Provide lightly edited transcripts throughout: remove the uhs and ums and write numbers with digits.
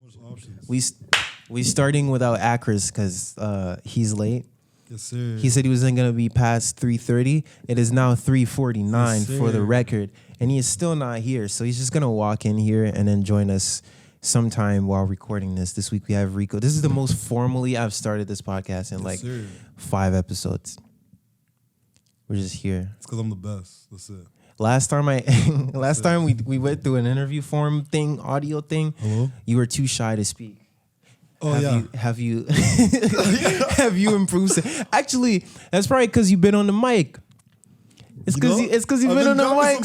There's options. We starting without Akris because he's late. Yes, sir. He said he wasn't gonna be past 3:30. It is now 3:49 for the record, and he is still not here. So he's just gonna walk in here and then join us sometime while recording this. This week we have Rico. This is the most formally I've started this podcast in 5 episodes. We're just here. It's because I'm the best. That's it. Last time we went through an interview form thing, audio thing. Hello? You were too shy to speak. Oh, have you have you improved? Actually, that's probably because you've been on the mic. It's because you've been on the mic.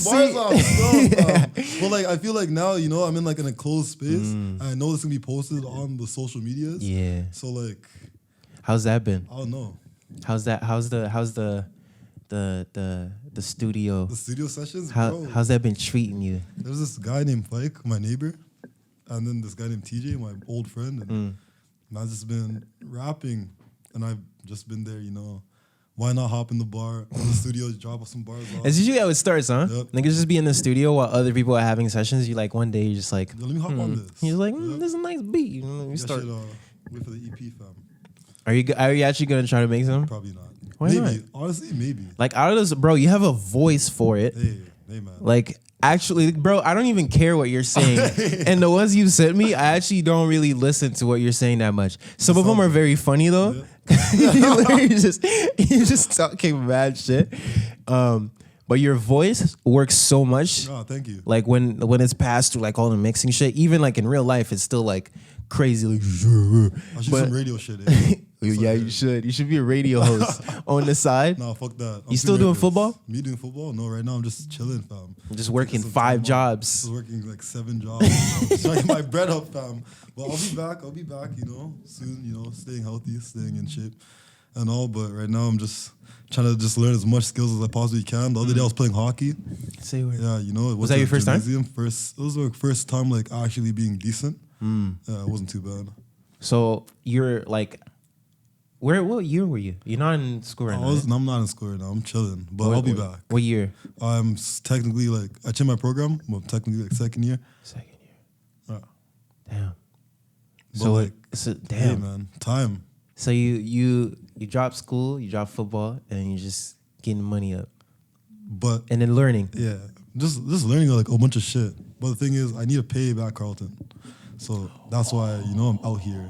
But like, I feel like now, I'm in like in a closed space. And I know this can be posted on the social medias. Yeah. So like, how's that been? I don't know. How's the studio? The studio sessions. How's that been treating you? There's this guy named Mike, my neighbor, and then this guy named TJ, my old friend, and I've just been rapping, and I've just been there, Why not hop in the bar, in the studio, drop off some bars off. It's usually how it starts, huh? Yep. Niggas just be in the studio while other people are having sessions. You like one day you're just like, let me hop on this. He's like, this is a nice beat. You start. Should, wait for the EP, fam. Are you actually gonna try to make some? Probably not. Why maybe. not? Honestly, maybe. Like out of this, bro, you have a voice for it. Hey, man. Like actually, bro, I don't even care what you're saying. And the ones you sent me, I actually don't really listen to what you're saying that much. Some of them are very funny though. Yeah. you're just talking mad shit. But your voice works so much. Oh, thank you. Like when it's passed through like all the mixing shit, even like in real life, it's still like crazy. Like, I should do some radio shit. Yeah, you should. You should be a radio host on the side. Nah, fuck that. You still doing football? Me doing football? No, right now I'm just chilling, fam. I'm just working 5 jobs. Just working like 7 jobs. Just trying to get my bread up, fam. But I'll be back, soon, staying healthy, staying in shape and all. But right now I'm just trying to just learn as much skills as I possibly can. The other day I was playing hockey. Say where? Yeah, it was that your first time? It was my first time like actually being decent. It wasn't too bad. So you're like, what year were you? You're not in school right now. I'm not in school right now. I'm chilling, but I'll be back. What year? I'm technically I changed my program. I'm technically like second year. Second year. Yeah. Damn. But damn. Hey man, time. So you drop school, you drop football, and you just getting money up. And then learning. Yeah, just learning like a bunch of shit. But the thing is, I need to pay back Carlton, so that's why I'm out here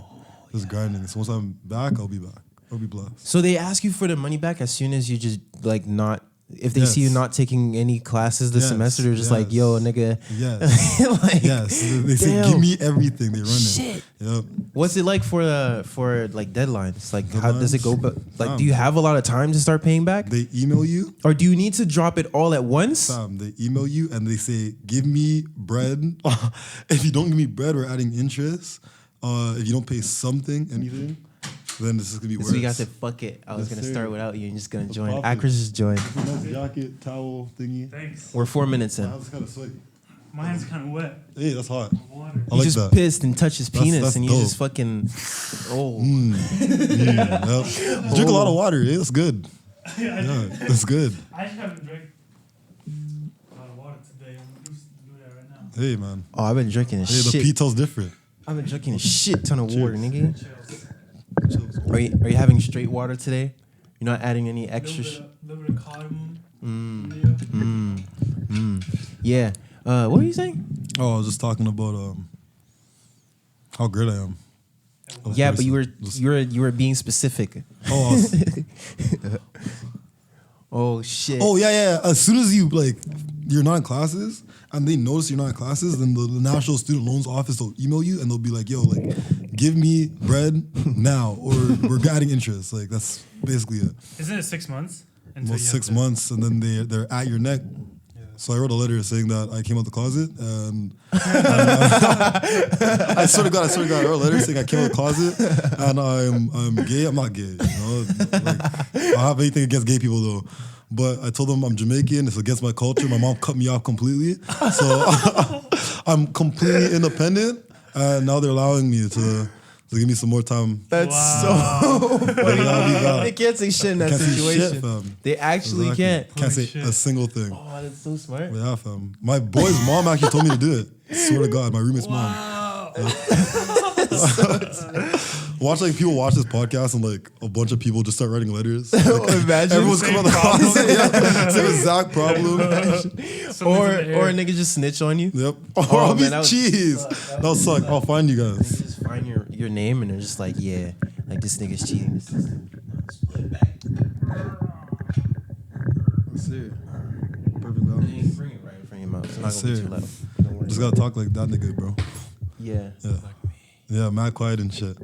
just grinding. So once I'm back, I'll be back. I'll be blessed. So they ask you for the money back as soon as you just like not. If they see you not taking any classes this semester, they're just like, "Yo, nigga." Yes. Yes. They say, "Give me everything." They run it. Shit. Yep. What's it like for like deadlines? Like, how does it go? But like, do you have a lot of time to start paying back? They email you, or do you need to drop it all at once? They email you and they say, "Give me bread." If you don't give me bread, we're adding interest. If you don't pay anything. Then this is gonna be worse. So you got to fuck it. I was gonna start without you and just gonna join. Akris just joined. Nice jacket, towel thingy. Thanks. We're 4 minutes in. My hand's kind of sweaty. My hand's kind of wet. Hey, that's hot. Water. I like just that. pissed and touched his penis, that's and you dope. just fucking. Oh. Yep. Drink a lot of water. Yeah, that's good. Yeah, that's good. I just haven't drank a lot of water today. I'm going to do that right now. Hey, man. Oh, I've been drinking a shit. The P-Tell's different. I've been drinking a shit ton of water, nigga. Chills. Are you having straight water today? You're not adding any extra. Little bit of cardamom. Yeah. What were you saying? Oh, I was just talking about how good I am. Yeah, but you were being specific. Oh, oh shit. Oh yeah. As soon as you're not in classes and they notice you're not in classes, then the National Student Loans Office will email you and they'll be like, "Yo, give me bread now, or we're adding interest." Like that's basically it. Isn't it 6 months? Well, 6 months, and then they're at your neck. Yeah. So I wrote a letter saying that I came out the closet, and I swear to God, I wrote a letter saying I came out the closet, and I'm gay. I'm not gay. I don't have anything against gay people though. But I told them I'm Jamaican. It's against my culture. My mom cut me off completely, so I'm completely independent. And now they're allowing me to give me some more time. That's so. They can't say shit in that situation. Shit, they actually can't. Can't say a single thing. Oh, that's so smart. Yeah, fam. My boy's mom actually told me to do it. I swear to God, my roommate's mom. Yeah. Watch like people watch this podcast and like a bunch of people just start writing letters. Like, Imagine everyone's coming out of the closet. Yeah, same exact problem. or a nigga just snitch on you. Yep. Oh, I'll man, be that would cheese. That'll suck. I'll find you They guys. just find your name and they're just like, yeah, like this nigga's cheating. Split back. That's it. Perfect And balance. you bring it right in front of your mouth. It's not That's gonna be it. too loud. Don't worry. Just gotta talk like that nigga, bro. Yeah. Yeah. Yeah, mad quiet and shit.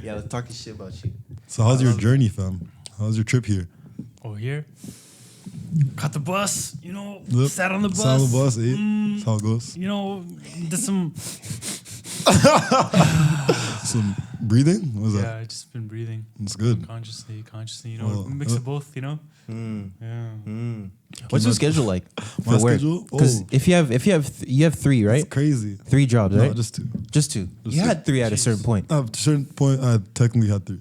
Yeah, let's talk shit about you. So how's your journey, fam? How's your trip here? Oh, here? Caught the bus, Yep. sat on the bus. Sat on the bus, That's how it goes. Did some, Some breathing? What was that? yeah, I just been breathing It's good. consciously, Oh, mix of both, Yeah. What's your schedule like for My work? schedule? Because Oh. if you have three, right? It's crazy. 3 jobs, No, right? just two. Just two. Just You two. had 3 at a certain point. At a certain point, I technically had 3.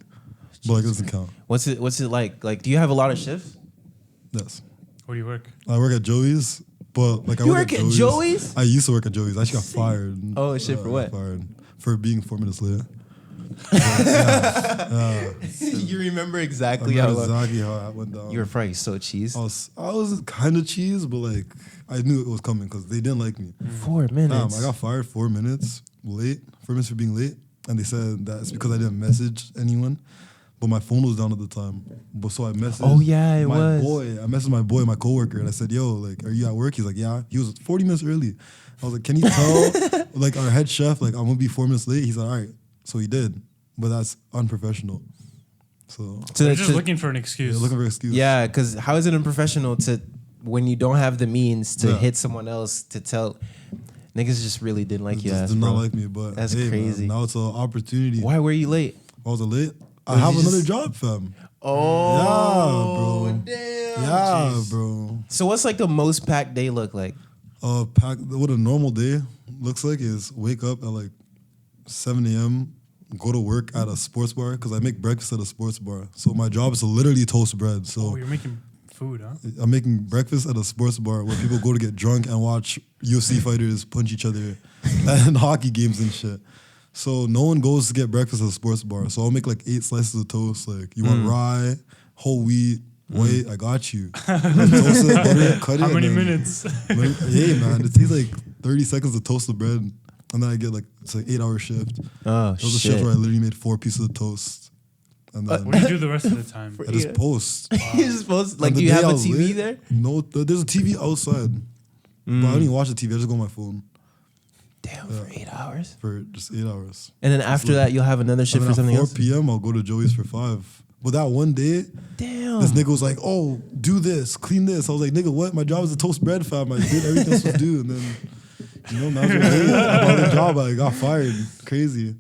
But like, it doesn't count. What's it like? Like, do you have a lot of shifts? Yes. Where do you work? I work at Joey's, but like I You work work at Joey's? I used to work at Joey's. I actually got fired. Oh, shit, for I what? got fired for being 4 minutes late. You remember I exactly remember exactly how that went down. You were probably so cheese. I was kind of cheese, but like I knew it was coming because they didn't like me. 4 minutes. I got fired 4 minutes late. 4 minutes for being late, and they said that it's because I didn't message anyone. But my phone was down at the time. But so I messaged. Oh, yeah, it my was. boy. I messaged my boy, my coworker, and I said, "Yo, like, are you at work?" He's like, "Yeah." He was 40 minutes early. I was like, "Can you tell, like, our head chef, like, I'm gonna be 4 minutes late?" He's like, "All right." So he did, but that's unprofessional. So They're just looking for an excuse. looking for an excuse. Yeah, because how is it unprofessional to when you don't have the means to Yeah. hit someone else to tell niggas just really didn't like you just ass, did not bro. like me, but That's hey, crazy. Man, now it's an opportunity. Why were you late? I was late. I Was have you another just- job, fam. Oh, Yeah, bro. damn. Yeah, jeez. bro. So what's like the most packed day look like? What a normal day looks like is wake up at like 7 a.m., go to work at a sports bar because I make breakfast at a sports bar. So my job is to literally toast bread. So Oh, you're making food, huh? I'm making breakfast at a sports bar where people go to get drunk and watch UFC fighters punch each other and hockey games and shit. So no one goes to get breakfast at a sports bar. So I'll make like 8 slices of toast. Like, you want rye, whole wheat, white, I got you. Like, toast it, butter it, cut it. How and many then- minutes? Hey man, it takes like 30 seconds to toast the bread. And then I get like, it's like 8-hour shift. Oh, There was a shit. shift where I literally made 4 pieces of toast. And then What do you do the rest of the time? I just post. You're supposed like On the do you day have I a was TV late, there? No, there's a TV outside. But I don't even watch the TV. I just go on my phone Damn, for 8 hours. for just 8 hours. And then after that, you'll have another shift And for then something at 4 else. p.m., I'll go to Joey's for 5. But that one day, Damn. this nigga was like, "Oh, do this, clean this." I was like, "Nigga, what? My job is to toast bread, fam. I did everything I'm supposed to do." And then, man, I got a job. I got fired. Crazy.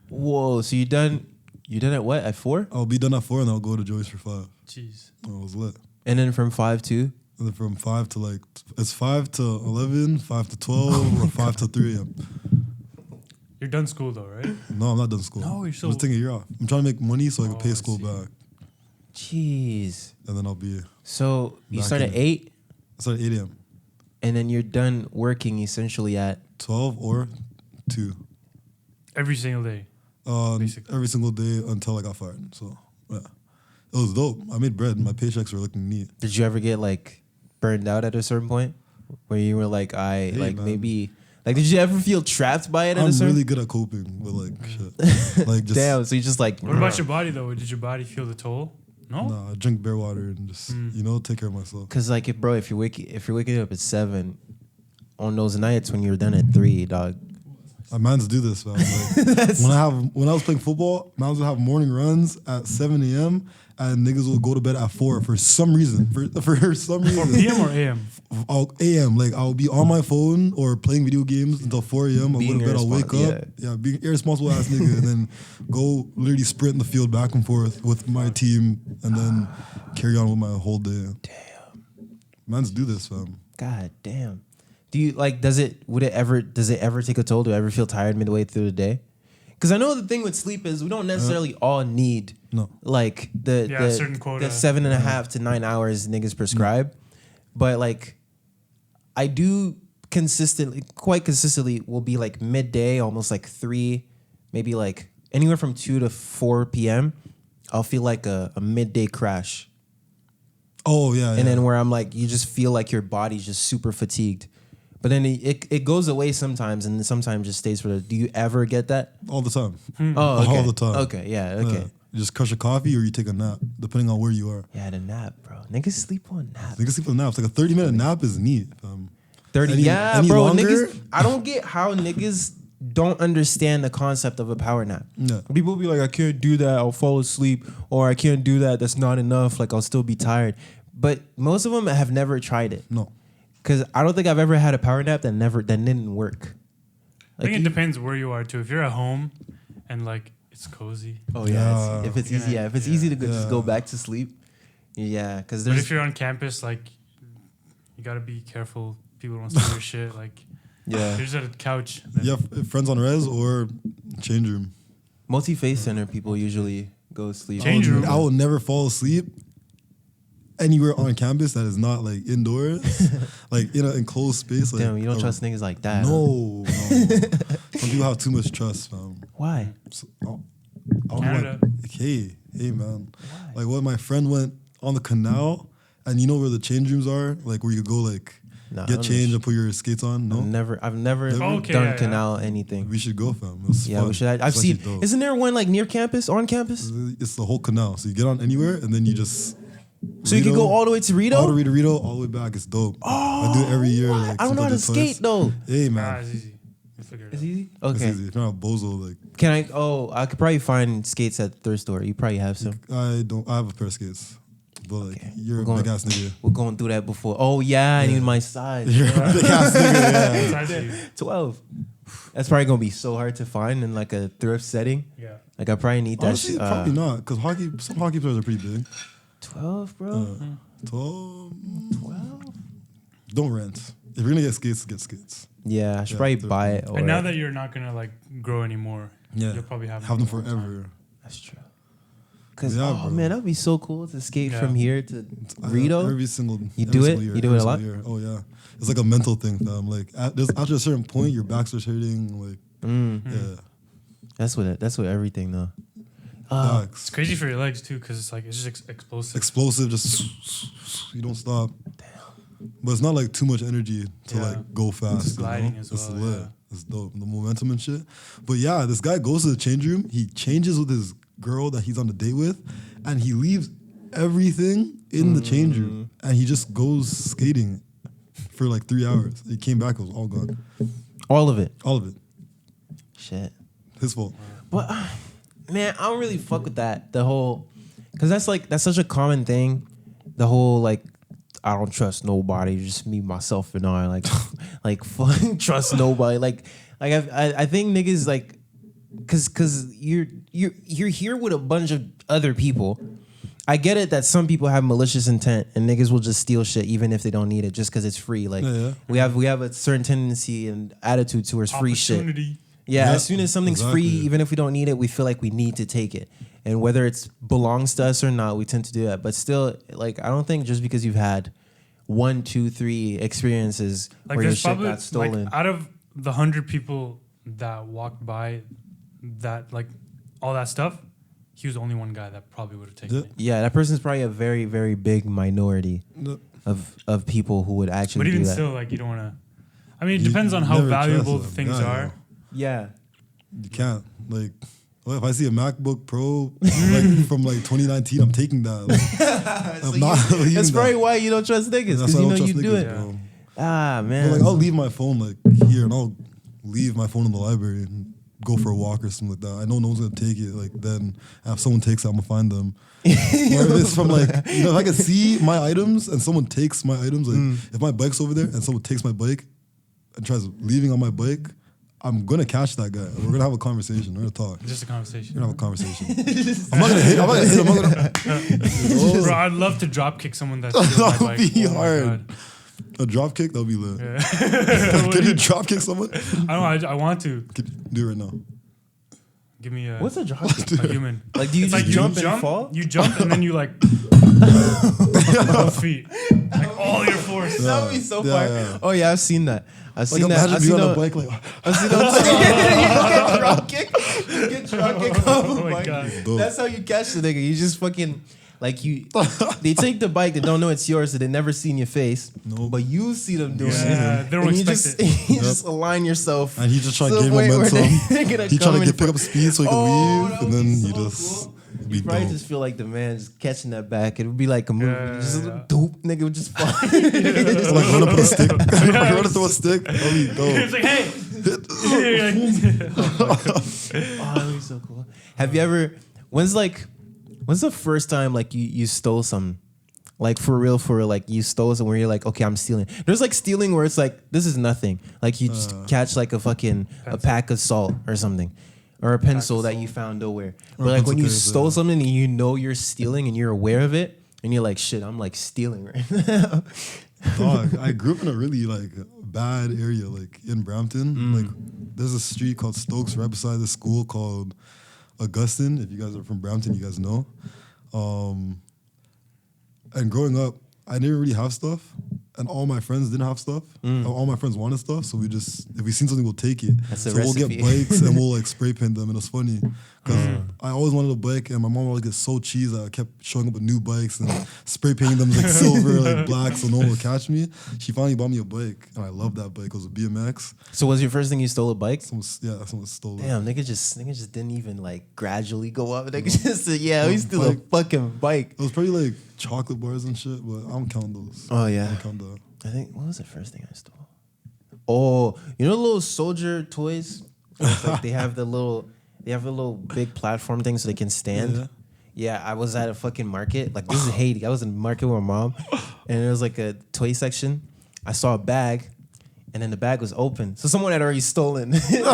Whoa. So you done at what? At 4? I'll be done at 4 and I'll go to Joey's for 5. Jeez. I was lit. And then from 5 to? And then from 5 to like, it's 5 to 11, 5 to 12, or 5 to 3 a.m. You're done school though, right? No, I'm not done school. No, you're I'm still- just taking a year off. I'm trying to make money so I can Oh, pay I school see. back. Jeez. And then I'll be, So you Back start in. at 8, I start at 8 a.m. and then you're done working essentially at 12 or 2. Every single day. Basically. Every single day until I got fired. So, yeah. It was dope. I made bread. My paychecks were looking neat. Did you ever get like burned out at a certain point where you were like, man. maybe like did you ever feel trapped by it at I'm a certain really good at coping with like shit. Like just, Damn, so you just like What about your body though? Did your body feel the toll? No. nah, I drink bear water and just, take care of myself. Cause like if you're waking up at 7 on those nights when you're done at 3, dog. Man's do this, man. Like, when I was playing football, man's would have morning runs at 7 a.m. and niggas will go to bed at 4 for some reason. For some For reason. PM or AM? AM, like I'll be on my phone or playing video games until 4 a.m. I'll go Being to bed, I'll wake irresponsible, up. Yeah, being irresponsible ass nigga, and then go literally sprint in the field back and forth with my team and then carry on with my whole day. Damn. Man's do this, fam. God damn. Do you like does it ever take a toll? Do you ever feel tired midway through the day? Because I know the thing with sleep is we don't necessarily all need No. like Yeah, a certain quota. the 7.5 to 9 hours niggas prescribe. But like I do quite consistently will be like midday, almost like 3, maybe like anywhere from 2 to 4 p.m. I'll feel like a midday crash. Oh yeah. And then where I'm like, you just feel like your body's just super fatigued. But then it goes away sometimes, and then sometimes just stays for the. Do you ever get that? all the time. Oh, okay. All the time. Okay, yeah, okay. You just crush a coffee or you take a nap, depending on where you are. Yeah, the nap, bro. Niggas sleep on naps. Niggas sleep on naps. Like a 30-minute nap is neat. 30, any bro. longer? Niggas, I don't get how niggas don't understand the concept of a power nap. Yeah. People be like, I can't do that, I'll fall asleep, or I can't do that, that's not enough, like I'll still be tired. But most of them have never tried it. No. Because I don't think I've ever had a power nap that didn't work. I think it depends where you are too. If you're at home and like it's cozy. Oh yeah, if it's easy, if it's easy to just go back to sleep. Yeah, because But if you're on campus, like you gotta be careful. People don't steal your shit. Like you're just at a couch. You have friends on res or change room. Multi-faith center people usually go sleep. Change room. I will never fall asleep anywhere on campus that is not like indoors, like in an enclosed space. Like, Damn, you don't trust niggas like that. No, some people have too much trust, fam. Why? So, Canada. Hey, man. Why? Like when my friend went on the canal, and you know where the change rooms are, like where you go like get changed and put your skates on. No, I've never done canal anything. We should go, fam. It's fun. We should. I've seen. Dope. Isn't there one like near campus, on campus? It's the whole canal, so you get on anywhere, and then you just. So you can go all the way to Rico? All the way to Rico, all the way back. It's dope. I do it every year. Like, I don't know how to skate though. Hey man, it's easy. It's easy. Okay. It's easy. If you're not a bozo, like. Can I? Oh, I could probably find skates at the thrift store. You probably have some. I don't. I have a pair of skates, but like you're a big ass nigga. We're going through that before. Oh yeah, I need my size. You're a big ass nigga. Yeah. 12. That's probably gonna be so hard to find in like a thrift setting. Yeah. Like I probably need that. Honestly, probably not, because some hockey players are pretty big. 12, bro. 12. Don't rent. If you're gonna get skates. Yeah, I should probably buy it. And now that you're not gonna like grow anymore, you'll probably have them forever. That's true. Cause man, that'd be so cool to skate from here to Rico. Every single you do it. Year, you do it a lot. Year. Oh yeah, it's like a mental thing, fam. Like after a certain point, your back starts hurting. Like yeah, that's what everything though. It's crazy for your legs too, because it's like it's just explosive. Explosive, just you don't stop. Damn. But it's not like too much energy to like go fast. It's gliding as well. It's lit. It's dope. The momentum and shit. But yeah, this guy goes to the change room. He changes with his girl that he's on the date with, and he leaves everything in the change room, and he just goes skating for like 3 hours. He came back, it was all gone. All of it. All of it. Shit. His fault. But man, I don't really fuck with that. The whole, because that's such a common thing. The whole like, I don't trust nobody, just me, myself, and I like fucking trust nobody. Like I think niggas like, cause you're here with a bunch of other people. I get it that some people have malicious intent and niggas will just steal shit even if they don't need it just because it's free. Like we have a certain tendency and attitude towards free shit. Yeah, as soon as something's free, even if we don't need it, we feel like we need to take it. And whether it belongs to us or not, we tend to do that. But still, like, I don't think just because you've had 1, 2, 3 experiences like where your shit got stolen. Like, out of the 100 people that walked by that, like, all that stuff, he was the only one guy that probably would have taken it. Yeah, that person's probably a very, very big minority of people who would actually do that. But even still, like, you don't want to... I mean, it depends on how valuable things are. Yeah. You can't. Like, well, if I see a MacBook Pro like from like 2019, I'm taking that. Like, I'm not that's probably why you don't trust niggas, because you know you do it. Bro. Ah, man. But like, I'll leave my phone like here, and I'll leave my phone in the library and go for a walk or something like that. I know no one's gonna take it. Like then, if someone takes it, I'm gonna find them. Or if it's from like, you know, if I can see my items and someone takes my items, like if my bike's over there and someone takes my bike and tries leaving on my bike, I'm gonna catch that guy. We're gonna have a conversation. We're gonna talk. Just a conversation. We're gonna have a conversation. I'm not gonna hit. I'm not gonna hit. Bro, I'd love to drop kick someone that's that would be hard. A drop kick, that'll be lit. Yeah. Can you drop kick someone? I don't know. I want to. Do it right now. Give me a. What's a drop kick? A human. Like, do you just jump and fall? You jump and then you like both feet, like all all your force. That would be so Yeah, far. yeah. Oh yeah, I've seen that. I've Like seen that. imagine I've being seen on a that. bike like I've seen that. You get drop kick. You get drop kick off Oh the my bike. God. Dope. That's how you catch the nigga. You just fucking like you. They take the bike. They don't know it's yours. So they never seen your face. No. But you see them doing Yeah, it. they don't And you expect just, it. You just align yourself. And he just trying to to gain the point where momentum. they're gonna He come trying to in get pick up speed so he can Oh, weave, that and would then be he so just cool. be You probably dope. just feel like the man just catching that back. It would be like a movie. Yeah, Just yeah. dope nigga would just fall. So like run up with a stick, run up with a stick. That'd be It's dope. like, hey. Oh, that would be so cool. Have you ever? When's the first time like you stole something? Like for real, like you stole something where you're like, okay, I'm stealing. There's like stealing where it's like, this is nothing. Like you just catch like a pack of salt or something. Or a pencil that you found nowhere. But like when you stole something and you know you're stealing and you're aware of it, and you're like, shit, I'm like stealing right now. Dog, I grew up in a really like bad area, like in Brampton. Like there's a street called Stokes right beside the school called Augustine. If you guys are from Brampton, you guys know. And growing up, I didn't really have stuff, and all my friends didn't have stuff. All my friends wanted stuff, so if we seen something, we'll take it. That's a so we'll recipe. get bikes and we'll like spray paint them, and it's funny because I always wanted a bike, and my mom always get so cheesy. I kept showing up with new bikes and spray painting them like silver, like black, so no one would catch me. She finally bought me a bike, and I love that bike. It was a BMX. So was your first thing you stole a bike? Someone stole it. Damn, nigga just didn't even like gradually go up. Nigga just said, yeah, we steal a fucking bike. It was probably like chocolate bars and shit, but I don't count those. Oh I yeah. don't count that. I think what was the first thing I stole? Oh, you know the little soldier toys? It's like they have the little big platform thing so they can stand. Yeah, I was at a fucking market. Like this is Haiti. I was in the market with my mom, and there was like a toy section. I saw a bag, and then the bag was open. So someone had already stolen. Someone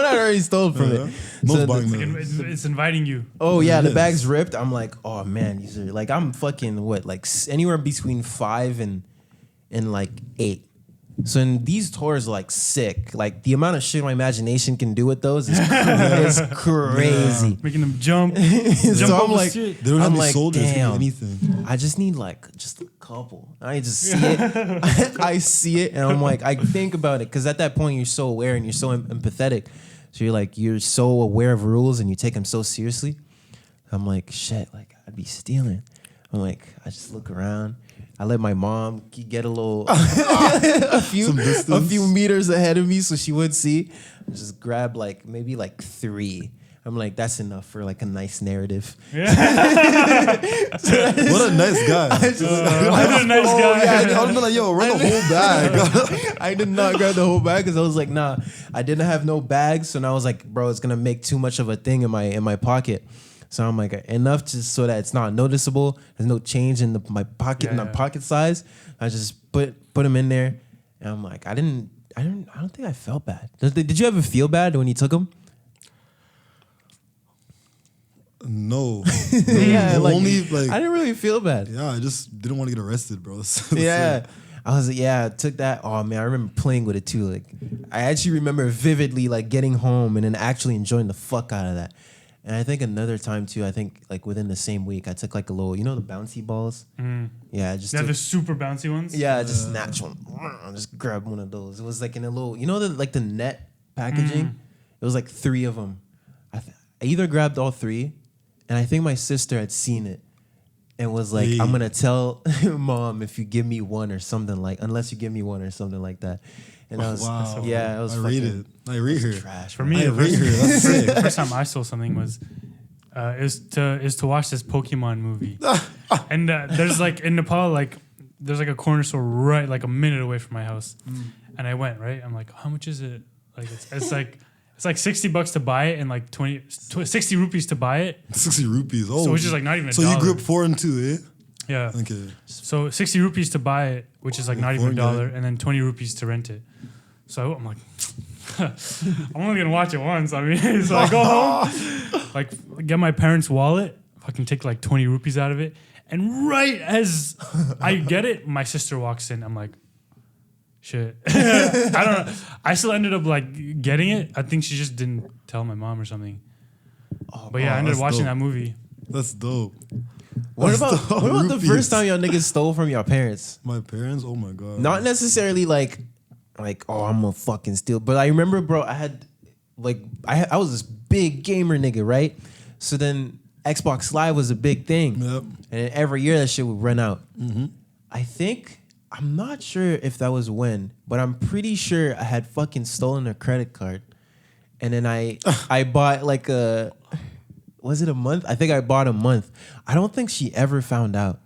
had already stolen from it. Most So buying the- them. It's inviting you. Oh yeah, the Yes. bag's ripped. I'm like, oh man, these are like I'm fucking what, like anywhere between 5 and like 8. So in these tours, like sick. Like the amount of shit my imagination can do with those is crazy. Making them jump. So I'm over like, shit. They don't have I'm any like, soldiers. It can be damn. anything. I just need like just a couple. I just see it. I see it, and I'm like, I think about it because at that point you're so aware and you're so empathetic. So you're so aware of rules and you take them so seriously. I'm like, shit, like I'd be stealing. I'm like, I just look around. I let my mom get a little a few meters ahead of me so she would see. I just grab like maybe like 3. I'm like, that's enough for like a nice narrative. What a nice guy. I'm a nice guy. Yeah, I would be like, yo, run the whole bag. I did not grab the whole bag because I was like, nah, I didn't have no bags. So now I was like, bro, it's gonna make too much of a thing in my pocket. So I'm like, enough just so that it's not noticeable. There's no change in my pocket, Yeah. pocket size. I just put them in there, and I'm like, I don't think I felt bad. Did you ever feel bad when you took them? No. Yeah, like, Only like I didn't really feel bad. yeah, I just didn't want to get arrested, bro. That's Yeah. it. I was like, yeah, I took that. Oh man, I remember playing with it too. Like, I actually remember vividly like getting home and then actually enjoying the fuck out of that. And I think another time too, I think like within the same week, I took like a little, the bouncy balls? Yeah, I just They're took, the super bouncy ones. yeah, I just snatched one. I just grabbed one of those. It was like in a little, the net packaging? It was like 3 of them. I either grabbed all 3, and I think my sister had seen it and was like, Hey. I'm gonna tell mom if you give me one or something unless you give me one or something like that. And I was, Wow. yeah, I was I rate fucking it. I rate her. trash. For man. me, I the rate her. That's sick. first time I saw something was is to watch this Pokemon movie. And there's like in Nepal, like there's like a corner store right like a minute away from my house. And I went, right? I'm like, how much is it? Like it's like $60 to buy it and like 60 rupees to buy it. 60 rupees. Oh. So it's just like not even a So dollar. you grew up 4 and 2, eh? Yeah. Okay. So 60 rupees to buy it, which is like not even a dollar, and then 20 rupees to rent it. So I'm like, I'm only gonna watch it once. I mean, so I go home, like get my parents' wallet, fucking take like 20 rupees out of it, and right as I get it, my sister walks in. I'm like, shit. I don't know. I still ended up like getting it. I think she just didn't tell my mom or something. But yeah, I ended up that's watching dope. that movie. That's dope. What about the first time y'all niggas stole from your parents? My parents? Oh my god. Not necessarily like oh, I'm gonna fucking steal. But I remember, bro, I was this big gamer nigga, right? So then Xbox Live was a big thing. Yep. And then every year that shit would run out. Mm-hmm. I'm not sure if that was when, but I'm pretty sure I had fucking stolen a credit card. And then I bought like was it a month? I think I bought a month. I don't think she ever found out.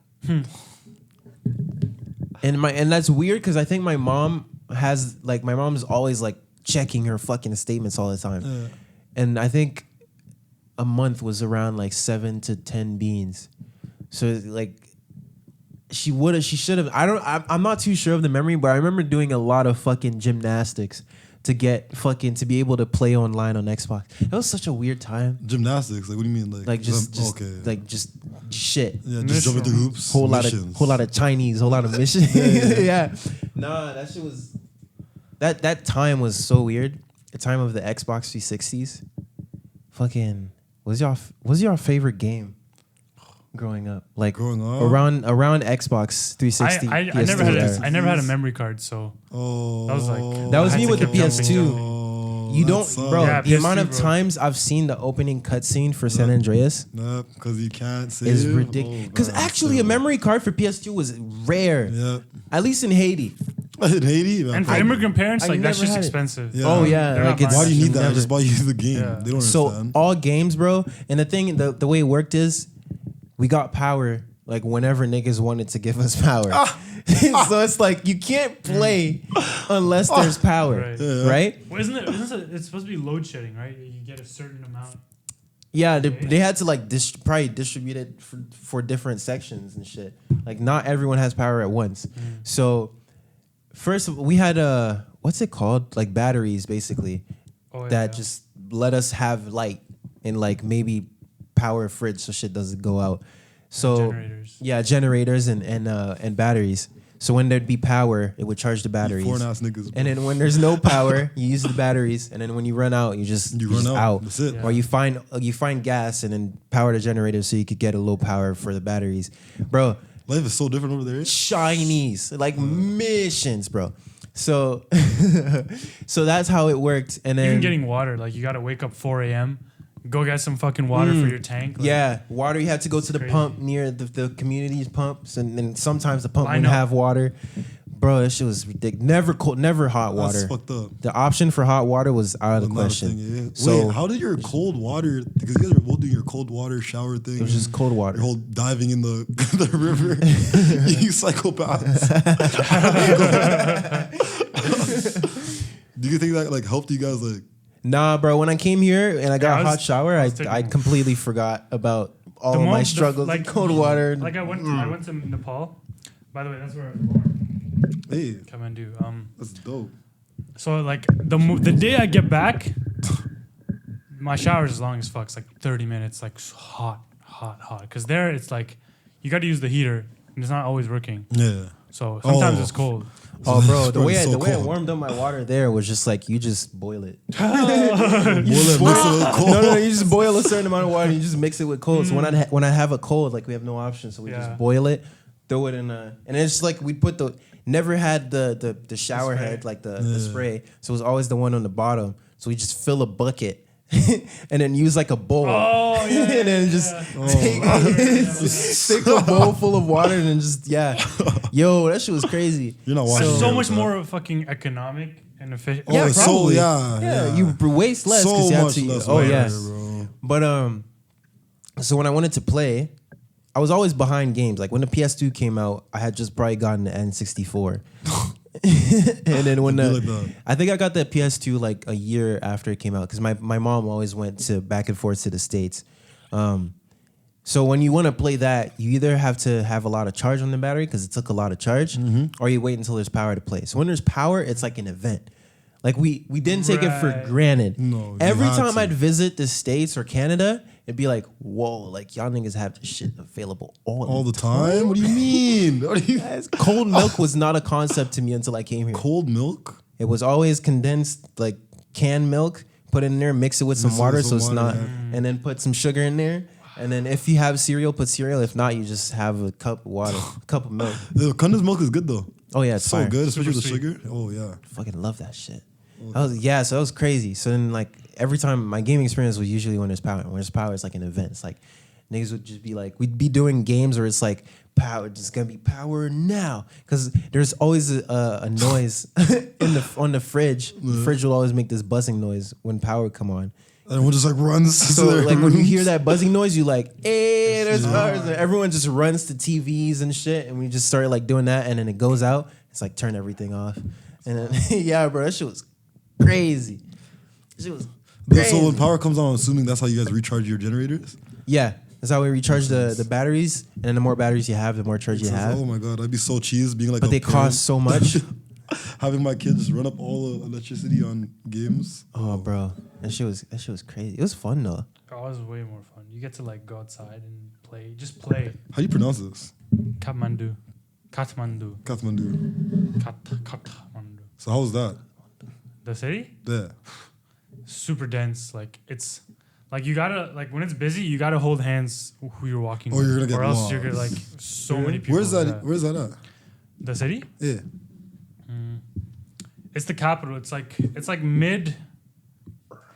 And that's weird because I think my mom's always like checking her fucking statements all the time. Yeah. And I think a month was around like 7 to 10 beans. So like she should have. I'm not too sure of the memory, but I remember doing a lot of fucking gymnastics to be able to play online on Xbox. It was such a weird time. Gymnastics, like what do you mean, like just shit. Yeah, just jumping through hoops. Whole lot of Chinese, whole lot of missions. Yeah. Nah, that shit was that time was so weird. The time of the Xbox 360s. Fucking was your favorite game growing up? Like around Xbox 360. I never had a memory card, so that was me with the PS2. You don't, bro. Yeah, the amount of times I've seen the opening cutscene for San Andreas, because you can't save, is ridiculous. Because actually, a memory card for PS2 was rare. Yeah, at least in Haiti. In Haiti, and for immigrant parents, like that's just expensive. Yeah. Oh yeah, like why do you need that? Just buy you the game. Yeah. They don't understand. So all games, bro. And the thing, the way it worked is, we got power like whenever niggas wanted to give us power. So it's like you can't play unless there's power, right? Well, isn't it? It's supposed to be load shedding, right? You get a certain amount. Yeah, they had to like probably distribute it for different sections and shit. Like not everyone has power at once. So first we had what's it called? Like batteries, basically, that just let us have light and like maybe power a fridge so shit doesn't go out. So generators and batteries. So when there'd be power, it would charge the batteries. Foreign ass niggas. And then when there's no power, you use the batteries. And then when you run out, you just out. That's it. Yeah. Or you find gas and then power the generator so you could get a low power for the batteries, bro. Life is so different over there. Chinese, like missions, bro. So so that's how it worked. And then even getting water, like you got to wake up 4 a.m. Go get some fucking water for your tank. Like, yeah, water. You had to go to the pump near the community's pumps, and then sometimes the pump wouldn't have water. Bro, that shit was ridiculous. Never hot water. That's fucked up. The option for hot water was out of the question. Yeah. So wait, how did your cold water? Because you guys are both doing your cold water shower thing. It was just cold water. Your whole diving in the the river. You psychopaths. Do you think that like helped you guys like? Nah, bro. When I came here and I got a hot shower, I completely forgot about all of my struggles. Like cold water. Like I went to Nepal. By the way, that's where I was born. Hey, Kathmandu. That's dope. So like the day I get back, my shower's as long as fuck. It's like 30 minutes, like hot. Because there it's like you got to use the heater and it's not always working. Yeah. So sometimes it's cold. Oh, bro, the way I warmed up my water there was just like you just boil it. Mix it with cold. No, you just boil a certain amount of water and you just mix it with cold. So when I have a cold, like we have no option, so we just boil it, throw it in and it's like we put never had the shower head like the spray, so it was always the one on the bottom. So we just fill a bucket. And then use like a bowl. And then just stick a bowl full of water and then just yo, that shit was crazy. You're not watching. So much more fucking economic and efficient. Yeah, probably. So, you waste less because you have to. Less bro. But so when I wanted to play, I was always behind games. Like when the PS2 came out, I had just probably gotten the N64. And then when I think I got the PS2 like a year after it came out because my mom always went back and forth to the States. So when you want to play that, you either have to have a lot of charge on the battery because it took a lot of charge, or you wait until there's power to play. So when there's power, it's like an event. Like we didn't take it for granted. No, every time I'd visit the States or Canada, it'd be like, whoa, like y'all niggas have this shit available all the time. What do you mean? Cold milk was not a concept to me until I came here. Cold milk? It was always condensed, like canned milk. Put it in there, mix it with some water, so it's not, and then put some sugar in there. And then if you have cereal, put cereal. If not, you just have a cup of water, a cup of milk. The condensed milk is good though. Oh yeah, it's So fire. good, especially with the Super sugar. Oh yeah. Fucking love that shit. So that was crazy. So then like every time my gaming experience was usually when there's power. When there's power, it's like an event. It's like niggas would just be like, we'd be doing games where it's like power, just gonna be power now. Cause there's always a noise on the fridge. The fridge will always make this buzzing noise when power would come on. And everyone just like runs. So like when you hear that buzzing noise, you like, hey, there's power. So everyone just runs to TVs and shit, and we just started like doing that, and then it goes out. It's like turn everything off, and then yeah, bro, that shit was crazy. That shit was crazy. So when power comes on, I'm assuming that's how you guys recharge your generators. Yeah, that's how we recharge the batteries, and then the more batteries you have, the more charge you have. Oh my god, I'd be so cheese being like. But they cost so much. Having my kids run up all the electricity on games. Oh, bro, that shit was crazy. It was fun though. Oh, it was way more fun. You get to like go outside and play. Just play. How do you pronounce this? Kathmandu. Kathmandu. Kathmandu. So how was that? The city? Yeah. Super dense. Like it's like you gotta like when it's busy, you gotta hold hands who you're walking Or with. you're gonna get or else lost. you're gonna like so many people. Where's that? Yeah. Where's that at? The city? Yeah. It's the capital. It's like mid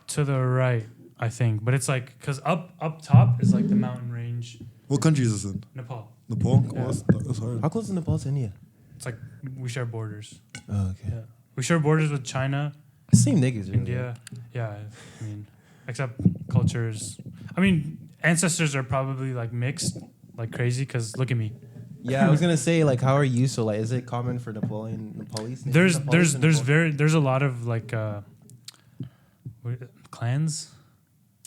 to the right, I think. But it's like because up top is like the mountain range. What country is this in? Nepal. Nepal? Yeah. Oh, that's hard. How close is Nepal to India? It's like we share borders. Oh, okay. Yeah. We share borders with China, Same niggas, really. India. Yeah, I mean, except cultures. I mean, ancestors are probably like mixed, like crazy. Cause look at me. Yeah, I was gonna say like, how are you? So like, is it common for Nepalese? There's a lot of like clans.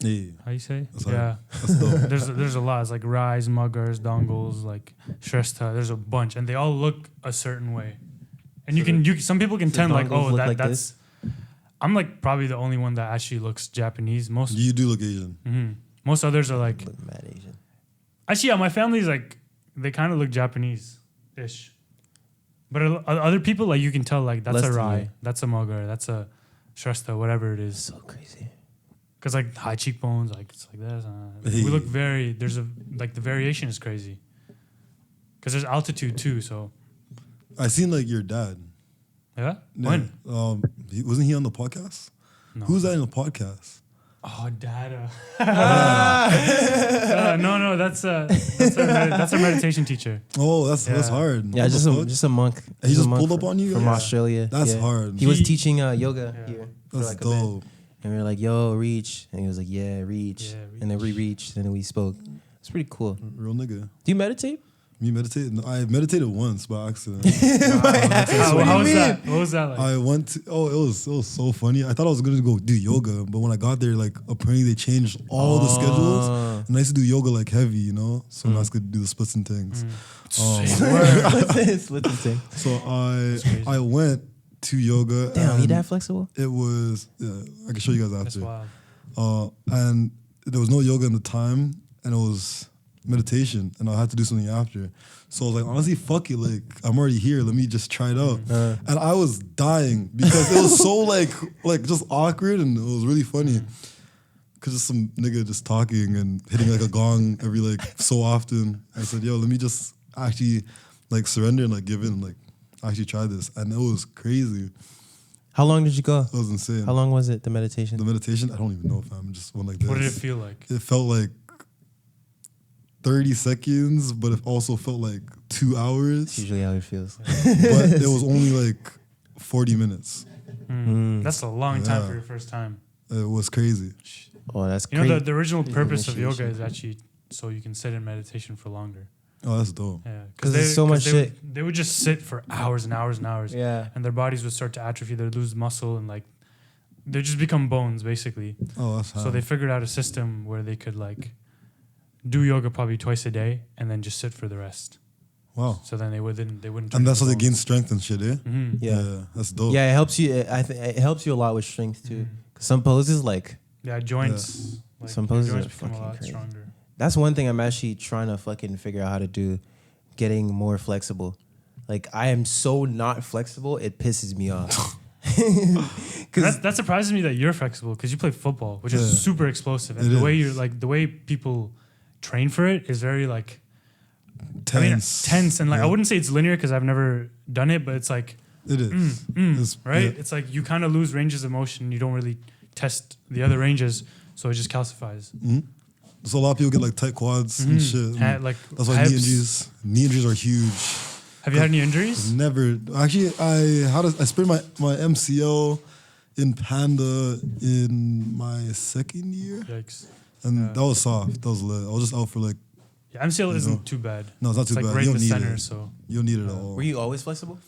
Yeah. How you say? That's Yeah. That's dope. There's a lot. It's like Rais, Muggars, Dongles, like Shrestha. There's a bunch, and they all look a certain way. And some people can tell like, Dongles oh, look like that's. I'm like probably the only one that actually looks Japanese. Most You do look Asian. most others are like. Look mad Asian. Actually, yeah, my family's like they kind of look Japanese-ish. But other people like you can tell like that's Less a than Rai, you. that's a Muggar, that's a Shrestha, whatever it is. So crazy. Because like high cheekbones, like it's like this. Hey. We look the variation is crazy. Because there's altitude too, so. I seen like your dad. Yeah? Yeah. When? Wasn't he on the podcast? No. Who's that in the podcast? Oh, Dada. No, that's our meditation teacher. Oh, that's Yeah. hard. Yeah, What the fuck? just a monk. And he just a monk pulled up on you from guys? Australia. That's yeah. hard. He was He- teaching yoga Yeah. here for That's like a bit. dope. And we were like, "Yo, reach," and he was like, "Yeah, reach." Yeah, And then we reached, and then we spoke. It's pretty cool. Real nigga. Do you meditate? Me meditate? No, I meditated once by accident. How was that? What was that like? I went to, it was so funny. I thought I was going to go do yoga, but when I got there, like apparently they changed all the schedules. And I used to do yoga like heavy, you know? So I could do the splits and things. It's lit the thing. So crazy. I went to yoga. Damn, and you that flexible? It was, I can show you guys That's after. wild. And there was no yoga in the time, and it was meditation, and I had to do something after. So I was like, honestly, fuck it. Like, I'm already here. Let me just try it out. And I was dying because it was so like just awkward, and it was really funny. Cause just some nigga just talking and hitting like a gong every like so often. I said, yo, let me just actually like surrender and like give in and like actually try this. And it was crazy. How long did you go? It was insane. How long was it, the meditation? The meditation, I don't even know if I'm just went like this. What did it feel like? It felt like 30 seconds, but it also felt like 2 hours. That's usually how it feels. But it was only like 40 minutes. That's a long time Yeah. for your first time. It was crazy. Oh, that's You crazy. know, the original purpose of yoga initiation. is actually so you can sit in meditation for longer. Oh, that's dope. Yeah, 'Cause there's so much shit. They would just sit for hours and hours and hours. Yeah. And their bodies would start to atrophy. They'd lose muscle and like they just become bones basically. Oh, that's So they figured out a system where they could like do yoga probably twice a day and then just sit for the rest. Wow. So then they wouldn't. turn And that's how into they gain bones. strength and shit, eh? Mhm. Yeah. That's dope. Yeah, it helps you. It helps you a lot with strength too. 'Cause some poses, like, Yeah, joints. Like, Some your poses joints are become a fucking lot crazy. stronger. that's one thing I'm actually trying to fucking figure out how to do, getting more flexible. Like, I am so not flexible, it pisses me off. That surprises me that you're flexible because you play football, which Yeah. is super explosive, and It the way is. you're like the way people train for it is very like tense. And like I wouldn't say it's linear because I've never done it, but it's like it is. right. Yeah. It's like you kind of lose ranges of motion. You don't really test the other ranges, so it just calcifies. Mm-hmm. So a lot of people get like tight quads and shit. And Like that's why knee injuries are huge. Have you had any injuries? Never. Actually, I sprained my MCL in Panda in my second year. Yikes. And that was soft. That was lit. I was just out for like... Yeah, MCL isn't too bad. No, it's not too like bad. Right You in don't the need center, it. so You don't need it at all. Were you always flexible?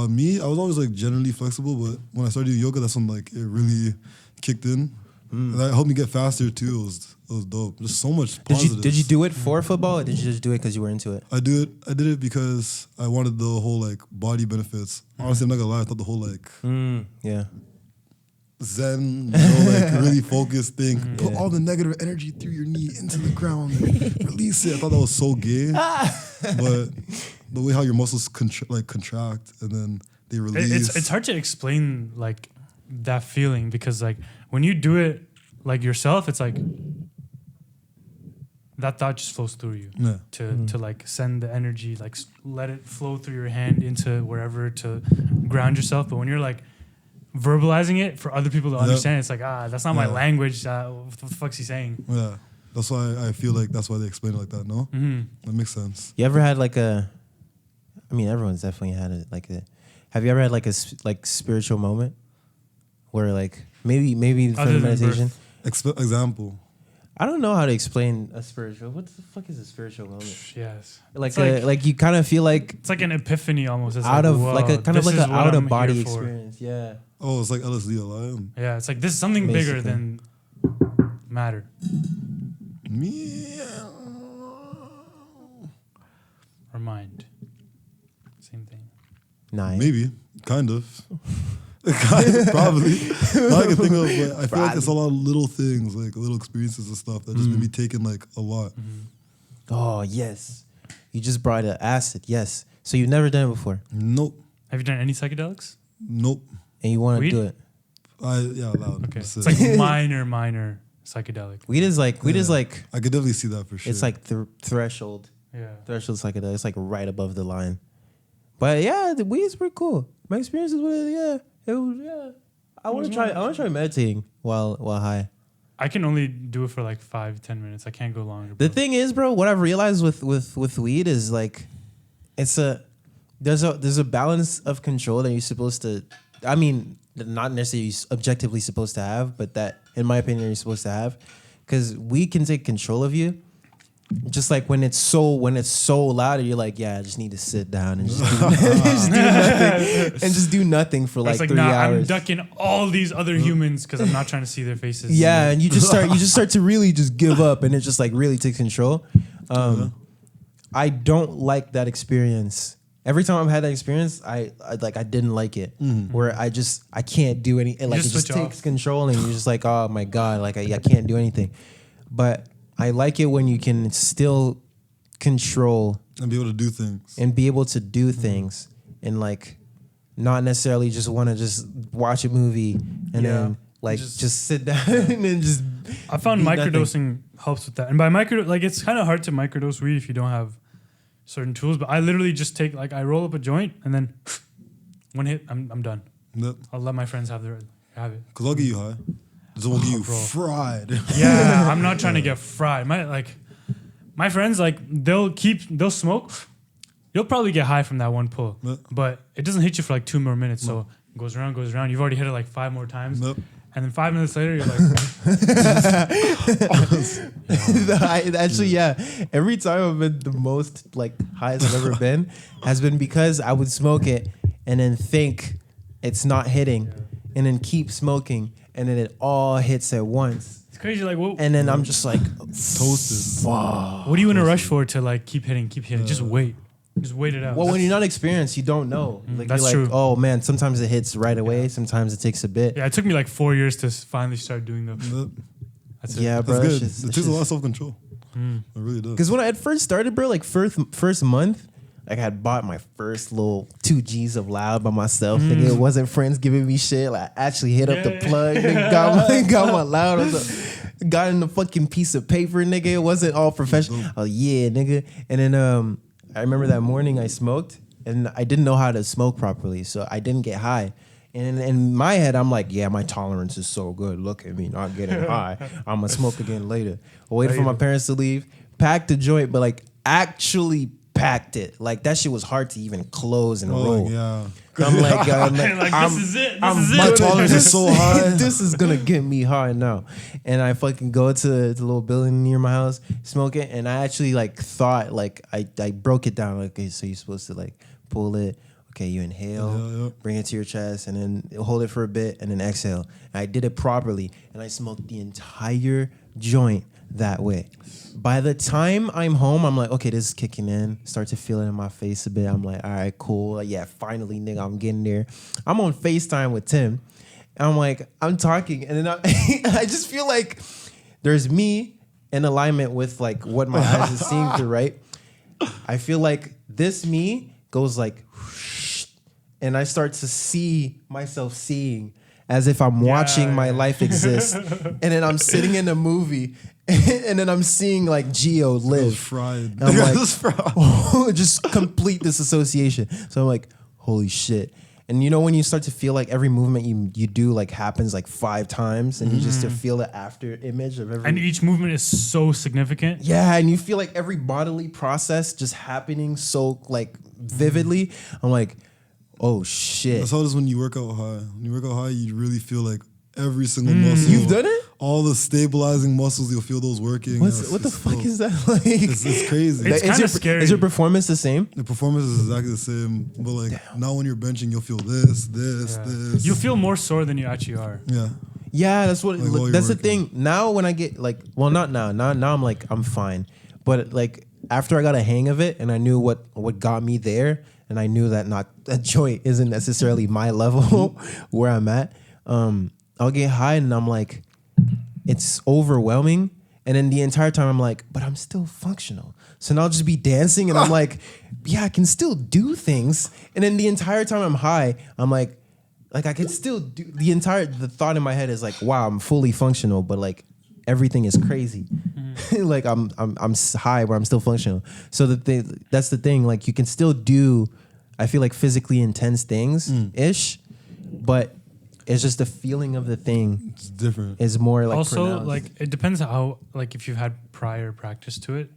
Me, I was always like generally flexible, but when I started doing yoga, that's when like it really kicked in. And that helped me get faster too. It was dope. Just so much positive. Did you do it for football, or did you just do it because you were into it? I did it because I wanted the whole like body benefits. Honestly, I'm not gonna lie, I thought the whole like Yeah. Zen, like really focused thing. Put all the negative energy through your knee into the ground and release it. I thought that was so gay. But the way how your muscles contract and then they release. it's hard to explain like that feeling because like when you do it like yourself, it's like that thought just flows through you to like send the energy, like let it flow through your hand into wherever to ground yourself. But when you're like verbalizing it for other people to understand, it's like, that's not my language. What the fuck's he saying? Yeah. That's why I feel like that's why they explain it like that, no? Mm-hmm. That makes sense. You ever had like everyone's definitely had it have you ever had like a spiritual moment where like maybe for Other the than meditation? Example. I don't know how to explain a spiritual. What the fuck is a spiritual moment? Yes. Like you kind of feel like It's like an epiphany almost. It's out like, of like a kind of like an out of body here for. experience. Yeah. Oh, it's like LSD alive. Yeah, it's like this is something bigger Basically. than matter. Me. Or mind. Same thing. Nice. Maybe. Kind of. Probably. All I can think of, but I feel like it's a lot of little things, like little experiences and stuff that just made me taking like a lot. Oh yes. You just brought it acid. Yes. So you've never done it before, Nope. Have you done any psychedelics? Nope. and you want to Weed? do it. Loud. Okay. That's It's it. like minor psychedelic. Weed is like I could definitely see that for sure. it's like threshold Yeah. psychedelic. It's like right above the line. But yeah, the weed is pretty cool. My experiences with it, it was. I want to try. I want to try meditating while high. I can only do it for like 5-10 minutes. I can't go longer. The bro. thing is, bro, what I've realized with weed is like, there's a balance of control that you're supposed to. I mean, not necessarily objectively supposed to have, but that, in my opinion, you're supposed to have, because weed can take control of you. Just like when it's so loud, you're like, I just need to sit down and just do nothing for like it's like 3 hours. I'm ducking all these other humans because I'm not trying to see their faces. Yeah, and you just start to really just give up, and it just like really takes control. I don't like that experience. Every time I've had that experience, I didn't like it. Where I can't do any. Like it just takes control, and you're just like, oh my god, like I can't do anything. But I like it when you can still control and be able to do things. Things and like not necessarily just want to just watch a movie and then like just sit down and then just. I found microdosing helps with that, and by it's kind of hard to microdose weed if you don't have certain tools. But I literally just take I roll up a joint and then one hit, I'm done. Yep. I'll let my friends have it. Cause I'll get you high. Just won't get you fried. Yeah, I'm not trying to get fried. My friends they'll smoke. You'll probably get high from that one pull, but it doesn't hit you for like 2 more minutes. So it goes around. You've already hit it like 5 more times, and then 5 minutes later you're like. Actually, every time I've been the most like highest I've ever been has been because I would smoke it and then think it's not hitting, and then keep smoking. And then it all hits at once. It's crazy, like what? And then I'm just like toasted. Wow. What are you in a rush for to like keep hitting? Just wait it out. Well, when you're not experienced, you don't know. Like, that's you're like, true. oh man, sometimes it hits right away. Sometimes it takes a bit. Yeah, it took me like 4 years to finally start doing them. That's it. Yeah, bro. That's good. It takes a lot of self-control. It really does. Because when I had first started, bro, like first month, like I had bought my first little 2 G's of loud by myself. Nigga, it wasn't friends giving me shit. Like I actually hit up the plug and got my loud. got in the fucking piece of paper, nigga. It wasn't all professional. Oh yeah, nigga. And then I remember that morning I smoked and I didn't know how to smoke properly, so I didn't get high. And in my head, I'm like, yeah, my tolerance is so good. Look at me, not getting high. I'm gonna smoke again later. I waited for my parents to leave, packed the joint, but like actually packed it. Like that shit was hard to even close and roll. Yeah. This is it. My tolerance is so high. This is gonna get me high now. And I fucking go to the little building near my house, smoke it, and I actually like thought like I broke it down. Like, okay, so you're supposed to like pull it. Okay, you inhale, bring it to your chest, and then hold it for a bit, and then exhale. And I did it properly, and I smoked the entire joint that way. By the time I'm home, I'm like, okay, this is kicking in. Start to feel it in my face a bit. I'm like, all right, cool. Yeah, finally, nigga, I'm getting there. I'm on FaceTime with Tim. And I'm like, I'm talking, and then I just feel like there's me in alignment with like what my eyes is seeing through, right? I feel like this me goes like, and I start to see myself seeing as if I'm watching my life exist. And then I'm sitting in a movie and then I'm seeing like Geo live. Fried. And I'm like, just complete disassociation. So I'm like, holy shit. And you know when you start to feel like every movement you do like happens like 5 times and you just to feel the after image of every... And each movement is so significant. Yeah, and you feel like every bodily process just happening so like vividly. I'm like, oh shit. That's how it is when you work out high. When you work out high, you really feel like every single muscle. You've done it? All the stabilizing muscles, you'll feel those working. What the fuck is that like? It's crazy. It's kind of scary. Is your performance the same? The performance is exactly the same. But like now when you're benching, you'll feel this. You feel more sore than you actually are. Yeah. Yeah, that's what. Like That's the thing. Now when I get like, well, not now. Now I'm like, I'm fine. But like after I got a hang of it and I knew what got me there, and I knew that that joint isn't necessarily my level where I'm at. I'll get high and I'm like, it's overwhelming. And then the entire time I'm like, but I'm still functional. So now I'll just be dancing and I'm like, yeah, I can still do things. And then the entire time I'm high, I'm like I can still do the thought in my head is like, wow, I'm fully functional, but like everything is crazy. Like I'm high, but I'm still functional. So that's the thing. Like you can still do, I feel like physically intense things ish, but it's just the feeling of the thing. It's different. Is more like also pronounced. like it depends how like if you've had prior practice to it.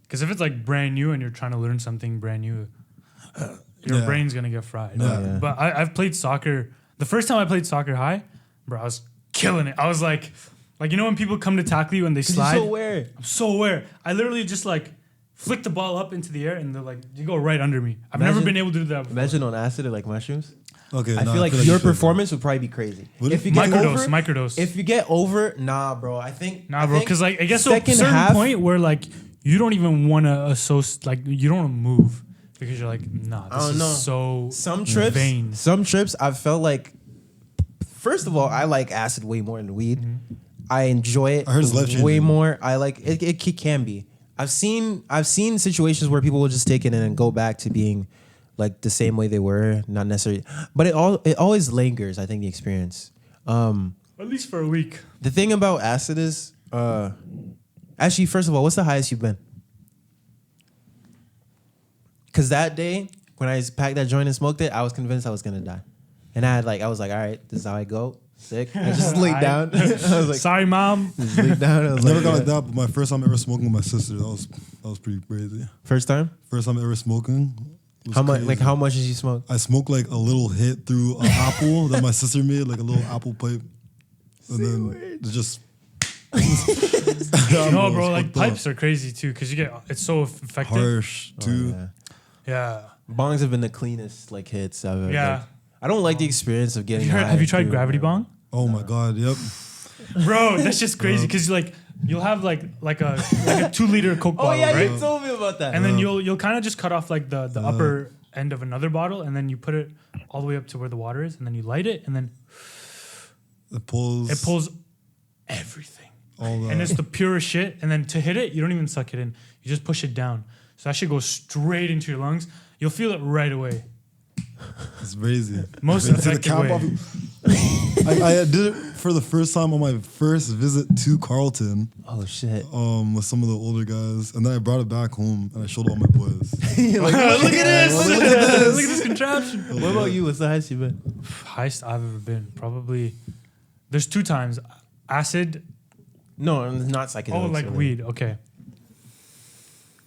Because if it's like brand new and you're trying to learn something brand new, your brain's gonna get fried. Yeah. But I've played soccer. The first time I played soccer high, bro, I was killing it. I was like you know when people come to tackle you and they slide. You're so aware. I'm so aware. I literally just like flick the ball up into the air and they're like, you go right under me. I've never been able to do that before. Imagine on acid or like mushrooms. Okay, I feel like your performance would probably be crazy. If you get Microdose. If you get over, nah, bro. I think because like I guess to a certain point where like you don't even want to associate, like you don't want to move because you're like, nah, this is so some trips I've felt like. First of all, I like acid way more than weed. I enjoy it I heard it's life-changing. way more. I like it. It can be. I've seen situations where people will just take it and then go back to being like the same way they were, not necessarily. But it always lingers. I think the experience. At least for a week. The thing about acid is, actually, first of all, what's the highest you've been? Because that day when I packed that joint and smoked it, I was convinced I was gonna die, and I was like, all right, this is how I go. Sick. I just laid down. I was like, sorry, mom. Just laid down. I was Never got like that, but my first time ever smoking with my sister, that was pretty crazy. First time? First time ever smoking. How much? Like how much did you smoke? I smoked like a little hit through an apple that my sister made, like a little apple pipe, and then it's just. No, bro, like pipes are crazy too because it's so effective. Harsh too. Yeah. Bongs have been the cleanest like hits I've ever. Yeah. Like, I don't like the experience of getting. Have you tried gravity bong? Oh my god, yep. Bro, that's just crazy because you'll have like a 2-liter Coke bottle, right? You told me about that. And then you'll kind of just cut off like the upper end of another bottle, and then you put it all the way up to where the water is, and then you light it, and then it pulls everything. All that. And it's the purest shit. And then to hit it, you don't even suck it in. You just push it down. So that shit goes straight into your lungs. You'll feel it right away. It's crazy. Most effective way. I did it for the first time on my first visit to Carlton. Oh shit! With some of the older guys, and then I brought it back home and I showed all my boys. Look at this! Look at this contraption. What about you? What's the highest you've been? Highest I've ever been, probably. There's 2 times. Acid. No, not psychedelics. Oh, like really. weed. Okay.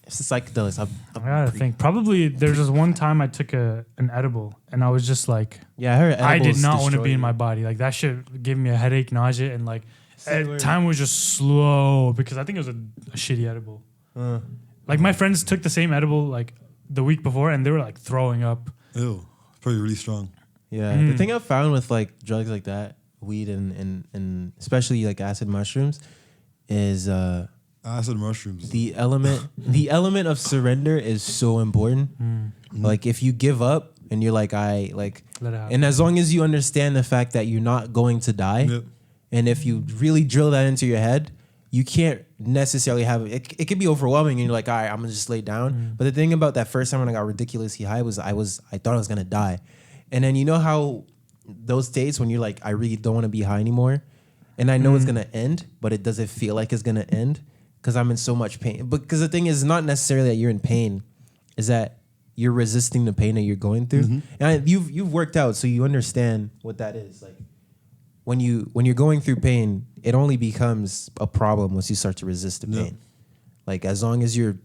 It's the psychedelics. I gotta think. Probably there's this one time I took an edible and I was just like, yeah, I heard I did edibles not want to destroy be in you. my body. Like that shit gave me a headache, nausea, and like Same word. time was just slow because I think it was a shitty edible. Like my friends took the same edible like the week before and they were like throwing up. Ew, it's probably really strong. Yeah, the thing I've found with like drugs like that, weed and especially like acid mushrooms, is Acid mushrooms. the element of surrender is so important. Like if you give up and you're like Let it happen. and as long as you understand the fact that you're not going to die, Yep. and if you really drill that into your head, you can't necessarily have it. It can be overwhelming, and you're like, all right, I'm gonna just lay down. But the thing about that first time when I got ridiculously high was I thought I was gonna die, and then you know how those days when you're like, I really don't want to be high anymore, and I know it's gonna end, but it doesn't feel like it's gonna end because I'm in so much pain. Because the thing is not necessarily that you're in pain, is that you're resisting the pain that you're going through. And you've worked out, so you understand what that is. Like when you're going through pain, it only becomes a problem once you start to resist the pain. Like as long as you're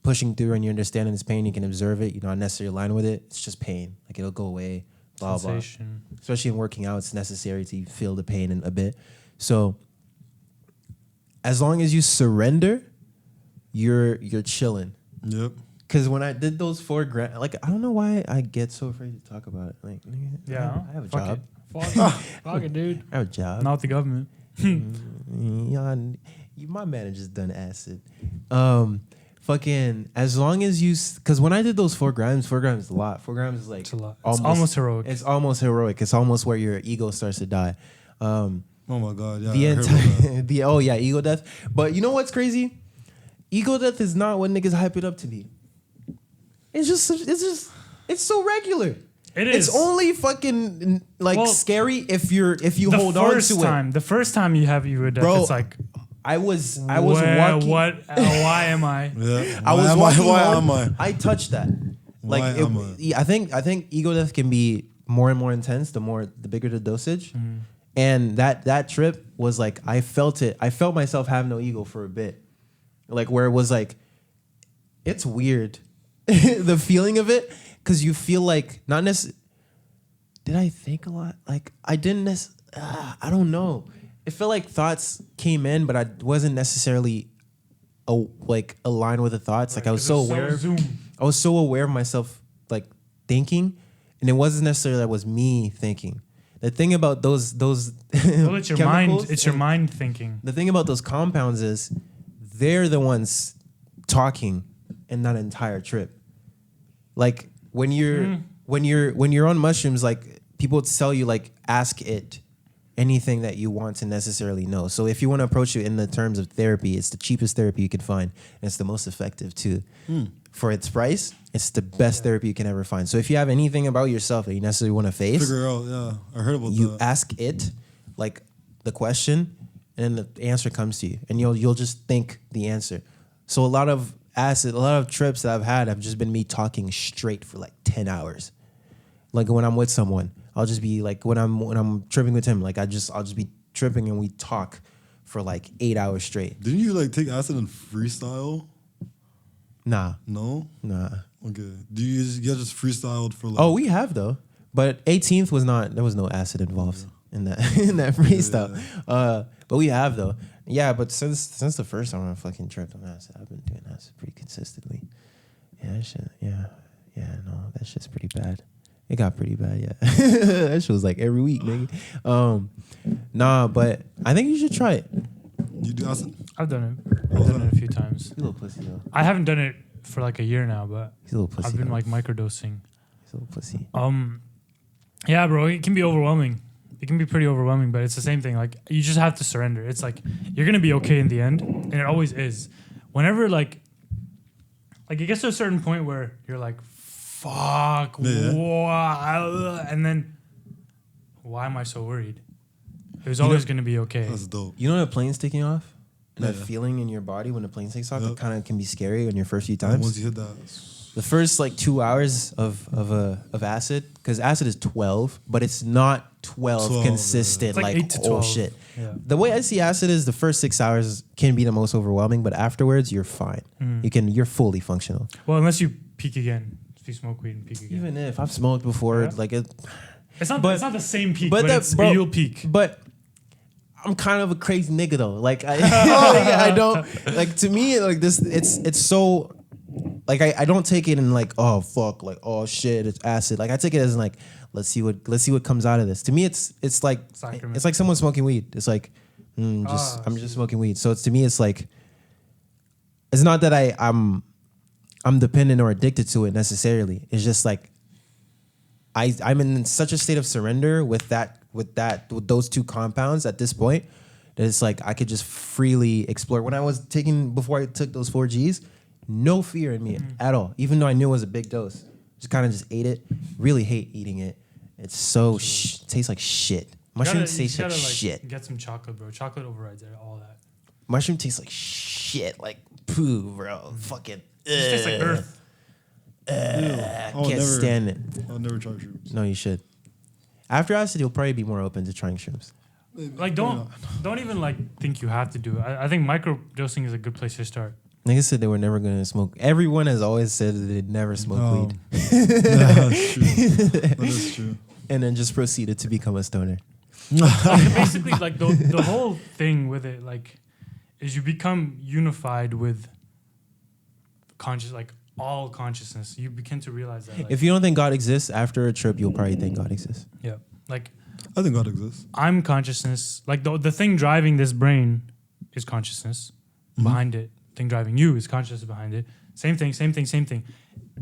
pushing through and you understand this pain, you can observe it. You're not necessarily aligned with it. It's just pain. Like it'll go away. Blah Sensation. blah. Especially in working out, it's necessary to feel the pain in a bit. So as long as you surrender, you're chilling. Yep. Because when I did those 4 grand, like I don't know why I get so afraid to talk about it. Like, nigga, Yeah. I have a Fuck job. it. Fuck it, dude. I have a job. Not the government. Yeah, my manager's done acid. Fucking as long as you, because when I did those 4 grams is a lot. 4 grams is like It's a lot. It's almost heroic. It's almost heroic. It's almost where your ego starts to die. Oh my god, yeah. The I heard about that. entire ego death. But you know what's crazy? Ego death is not what niggas hype it up to be. It's so regular. It is. It's only fucking like scary if you hold on to it. The first time you have ego death, Bro, it's like I was where, walking. what? Why am I? Yeah. I was walking Why home. am I? I touched that. Like Why am I? I think ego death can be more and more intense the bigger the dosage. And that trip was like I felt it. I felt myself have no ego for a bit. Like where it was like it's weird. The feeling of it, because you feel like not necessarily. Did I think a lot? Like I didn't. I don't know. It felt like thoughts came in, but I wasn't necessarily aligned with the thoughts. Like I was so aware. I was so aware of myself, like thinking, and it wasn't necessarily that was me thinking. The thing about those Well, it's your mind. chemicals It's your and- mind thinking. The thing about those compounds is they're the ones talking in that entire trip. Like when you're on mushrooms, like people tell you like ask it anything that you want to necessarily know. So if you want to approach it in the terms of therapy, it's the cheapest therapy you can find, and it's the most effective too. For its price, it's the best therapy you can ever find. So if you have anything about yourself that you necessarily want to face, Figure out, yeah. I heard about you that. ask it like the question, and the answer comes to you, and you'll just think the answer. So a lot of trips that I've had have just been me talking straight for like 10 hours. Like when I'm with someone, I'll just be like when I'm tripping with him, like I'll just be tripping and we talk for like 8 hours straight. Didn't you like take acid and freestyle? Nah. No? Nah. Okay. Do you just freestyled for like Oh, we have though. But 18th was not. There was no acid involved in that freestyle. But we have though. Yeah. But since the first time I fucking tripped on acid, I've been doing acid pretty consistently. Yeah. That shit. Yeah. No, that shit's pretty bad. It got pretty bad. Yeah. That shit was like every week, nigga. Nah, but I think you should try it. You do acid? I've done it. I've done it a few times. He's a little pussy though. I haven't done it for like a year now, but He's a little pussy. I've been though. like microdosing. He's a little pussy. Yeah, bro, it can be overwhelming. It can be pretty overwhelming, but it's the same thing. Like you just have to surrender. It's like you're gonna be okay in the end, and it always is. Whenever like it gets to a certain point where you're like, "Fuck, Yeah. wow," and then why am I so worried? It was always going to be okay. That's dope. You know when a plane's taking off? That Yeah. feeling in your body when the plane takes off, Yep. it kind of can be scary on your first few And times. once you hit that, The first like 2 hours of acid, because acid is 12, but it's not 12 consistent. It's like 8 to oh 12. shit. Yeah. The way I see acid is the first 6 hours can be the most overwhelming, but afterwards you're fine. You're fully functional. Well, unless you peak again. If you smoke weed and peak again. Even if I've smoked before, Yeah. like it. It's not the same peak, but but, that- it's bro- you'll peak. But I'm kind of a crazy nigga though. Like I don't like, to me like this. It's so like I don't take it in like, oh fuck, like oh shit, it's acid. Like I take it as like let's see what comes out of this. To me it's like Sacrament. it's like someone smoking weed. It's like I'm just smoking weed. So it's, to me it's like, it's not that I'm dependent or addicted to it necessarily. It's just like I'm in such a state of surrender with those two compounds at this point that it's like I could just freely explore. When I was before I took those 4Gs, no fear in me at all. Even though I knew it was a big dose, just ate it. Really hate eating it. It's so tastes like shit. Mushroom tastes like shit. Get some chocolate, bro. Chocolate overrides all that. Mushroom tastes like shit. Like poo, bro. Fucking. It just tastes like earth. I can't stand it. I'll never try shrooms. No, you should. After acid, you'll probably be more open to trying shrooms. Like don't even like think you have to do it. I think microdosing is a good place to start. Niggas said they were never gonna smoke. Everyone has always said that they'd never smoke weed. That's true. That is true. And then just proceeded to become a stoner. Like, basically, like the whole thing with it, like, is you become unified with all consciousness. You begin to realize that. Like, If you don't think God exists, after a trip, you'll probably think God exists. yeah, like I think God exists. I'm consciousness. Like the thing driving this brain is consciousness behind it. Thing driving you is consciousness behind it. Same thing.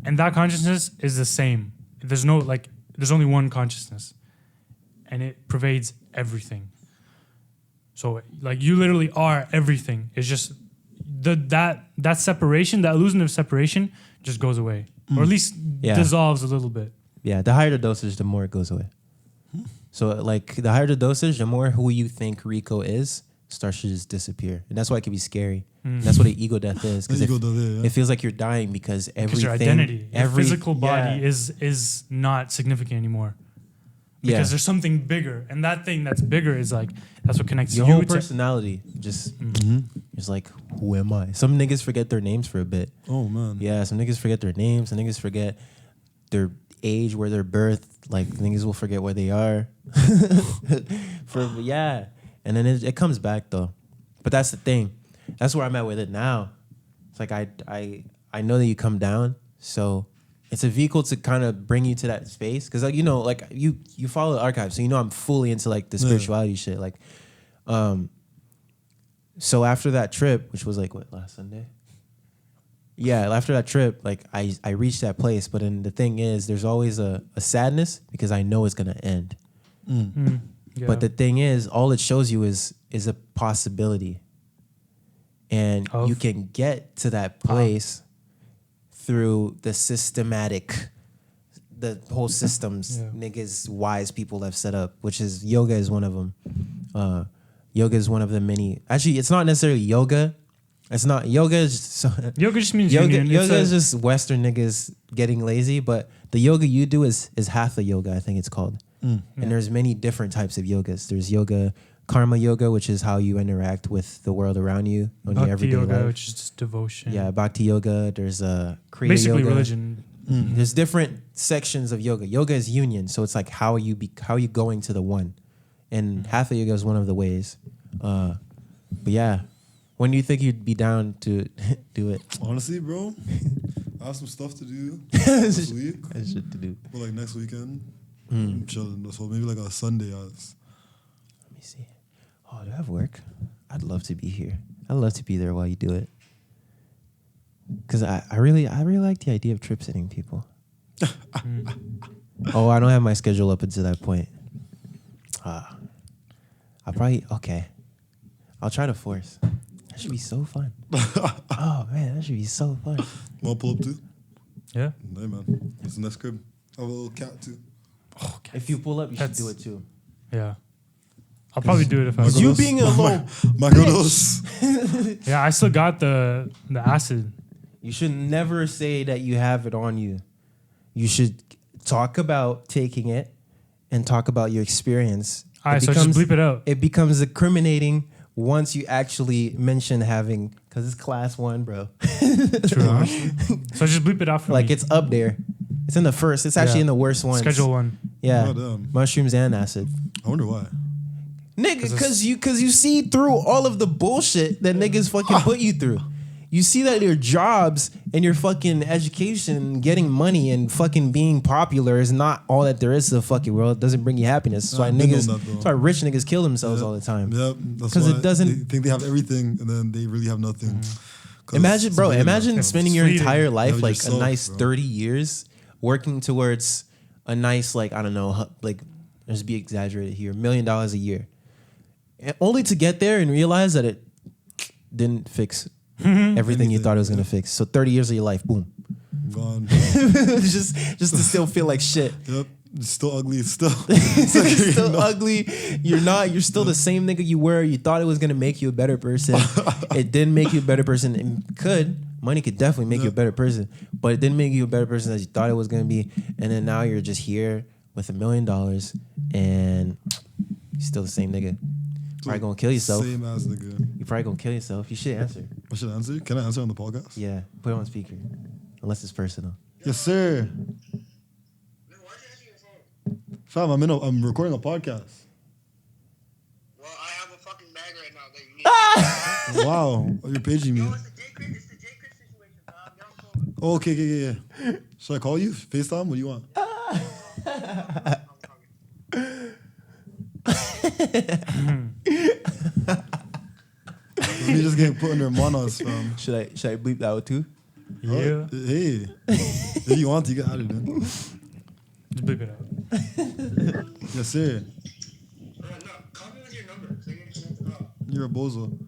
And that consciousness is the same. There's only one consciousness. And it pervades everything. So like you literally are everything. It's just that separation, that illusion of separation just goes away. Or at least dissolves a little bit. Yeah, the higher the dosage, the more it goes away. So like the higher the dosage, the more who you think Rico is starts to just disappear. And that's why it can be scary. And that's what an ego death is. Because it feels like you're dying because everything. Because your identity, your physical body is not significant anymore. Because there's something bigger. And that thing that's bigger is like, that's what connects your you whole to personality. Just it's like, who am I? Some niggas forget their names for a bit. Oh man. Yeah, some niggas forget their names. Some niggas forget their age, where they're birthed. Like niggas will forget where they are. And then it comes back though. But that's the thing. That's where I'm at with it now. It's like I know that you come down, so it's a vehicle to kind of bring you to that space. Because like, you follow the archive, so I'm fully into like the spirituality shit. Like, so after that trip, which was like last Sunday. Yeah, after that trip, like I reached that place, but then the thing is, there's always a sadness because I know it's gonna end. Yeah. But the thing is, all it shows you is a possibility, and you can get to that place through the whole systems niggas wise people have set up, which is yoga is one of them. Yoga is one of the many. Actually, it's not necessarily yoga. It's not yoga. Yoga just means yoga. union. Yoga is just Western niggas getting lazy, but the yoga you do is hatha yoga. I think it's called. And there's many different types of yogas. There's yoga, karma yoga, which is how you interact with the world around you on your everyday yoga, life. which is just devotion. Yeah, bhakti yoga. There's kriya basically yoga. religion. There's different sections of yoga. Yoga is union, so it's like how are you going to the one, and hatha yoga is one of the ways. But yeah, when do you think you'd be down to do it? Honestly, bro, I have some stuff to do this week. That's shit to do. But like next weekend, I'm chilling. So maybe like a Sunday. Let me see. Oh, do I have work? I'd love to be here. I'd love to be there while you do it. Because I really like the idea of trip sitting people. Oh, I don't have my schedule up until that point. I'll try to force. That should be so fun. Oh man, that should be so fun. Want to pull up too? Yeah. Hey man, it's the next crib. I have a little cat too. Oh, If you pull up, you should do it too. Yeah. I'll probably do it if I was. You being a little microdose. Yeah, I still got the acid. You should never say that you have it on you. You should talk about taking it and talk about your experience. All right, so just bleep it out. It becomes incriminating once you actually mention having, because it's class 1, bro. True. Huh? So just bleep it out for me. Like it's up there. It's in the first. It's actually in the worst ones. Schedule 1. Yeah. Oh, damn. Mushrooms and acid. I wonder why. Nigga, cause you see through all of the bullshit that niggas fucking put you through. You see that your jobs and your fucking education, getting money and fucking being popular is not all that there is to the fucking world. It doesn't bring you happiness. That's why that's why rich niggas kill themselves all the time. Yep. That's because it doesn't. They think they have everything and then they really have nothing. Imagine spending your entire life like yourself, a nice bro. 30 years working towards a nice, like, I don't know, like, let's be exaggerated here, $1 million a year. And only to get there and realize that it didn't fix everything you thought it was going to fix. So 30 years of your life, boom. Gone. just to still feel like shit. Yep. It's still ugly. It's still, It's still ugly. You're still the same nigga you were. You thought it was going to make you a better person. It didn't make you a better person. It could. Money could definitely make you a better person. But it didn't make you a better person as you thought it was going to be. And then now you're just here with $1 million and you're still the same nigga. Probably gonna kill yourself. Same ass nigga. You're probably gonna kill yourself. You should answer. I should answer? Can I answer on the podcast? Yeah, put it on speaker. Unless it's personal. Yes, sir. Fam, I'm recording a podcast. Well, I have a fucking bag right now that you need. Wow. Oh, you're paging me. No, it's the J. Chris situation, fam. Oh, okay, yeah. Should I call you? FaceTime? What do you want? Me just getting put under monos, fam. Should I bleep that out too? Yeah. Hey. If you want to, you get out of it. Just bleep it out. Yes, sir. No, call me with your number. So you're gonna connect the call. You're a bozo.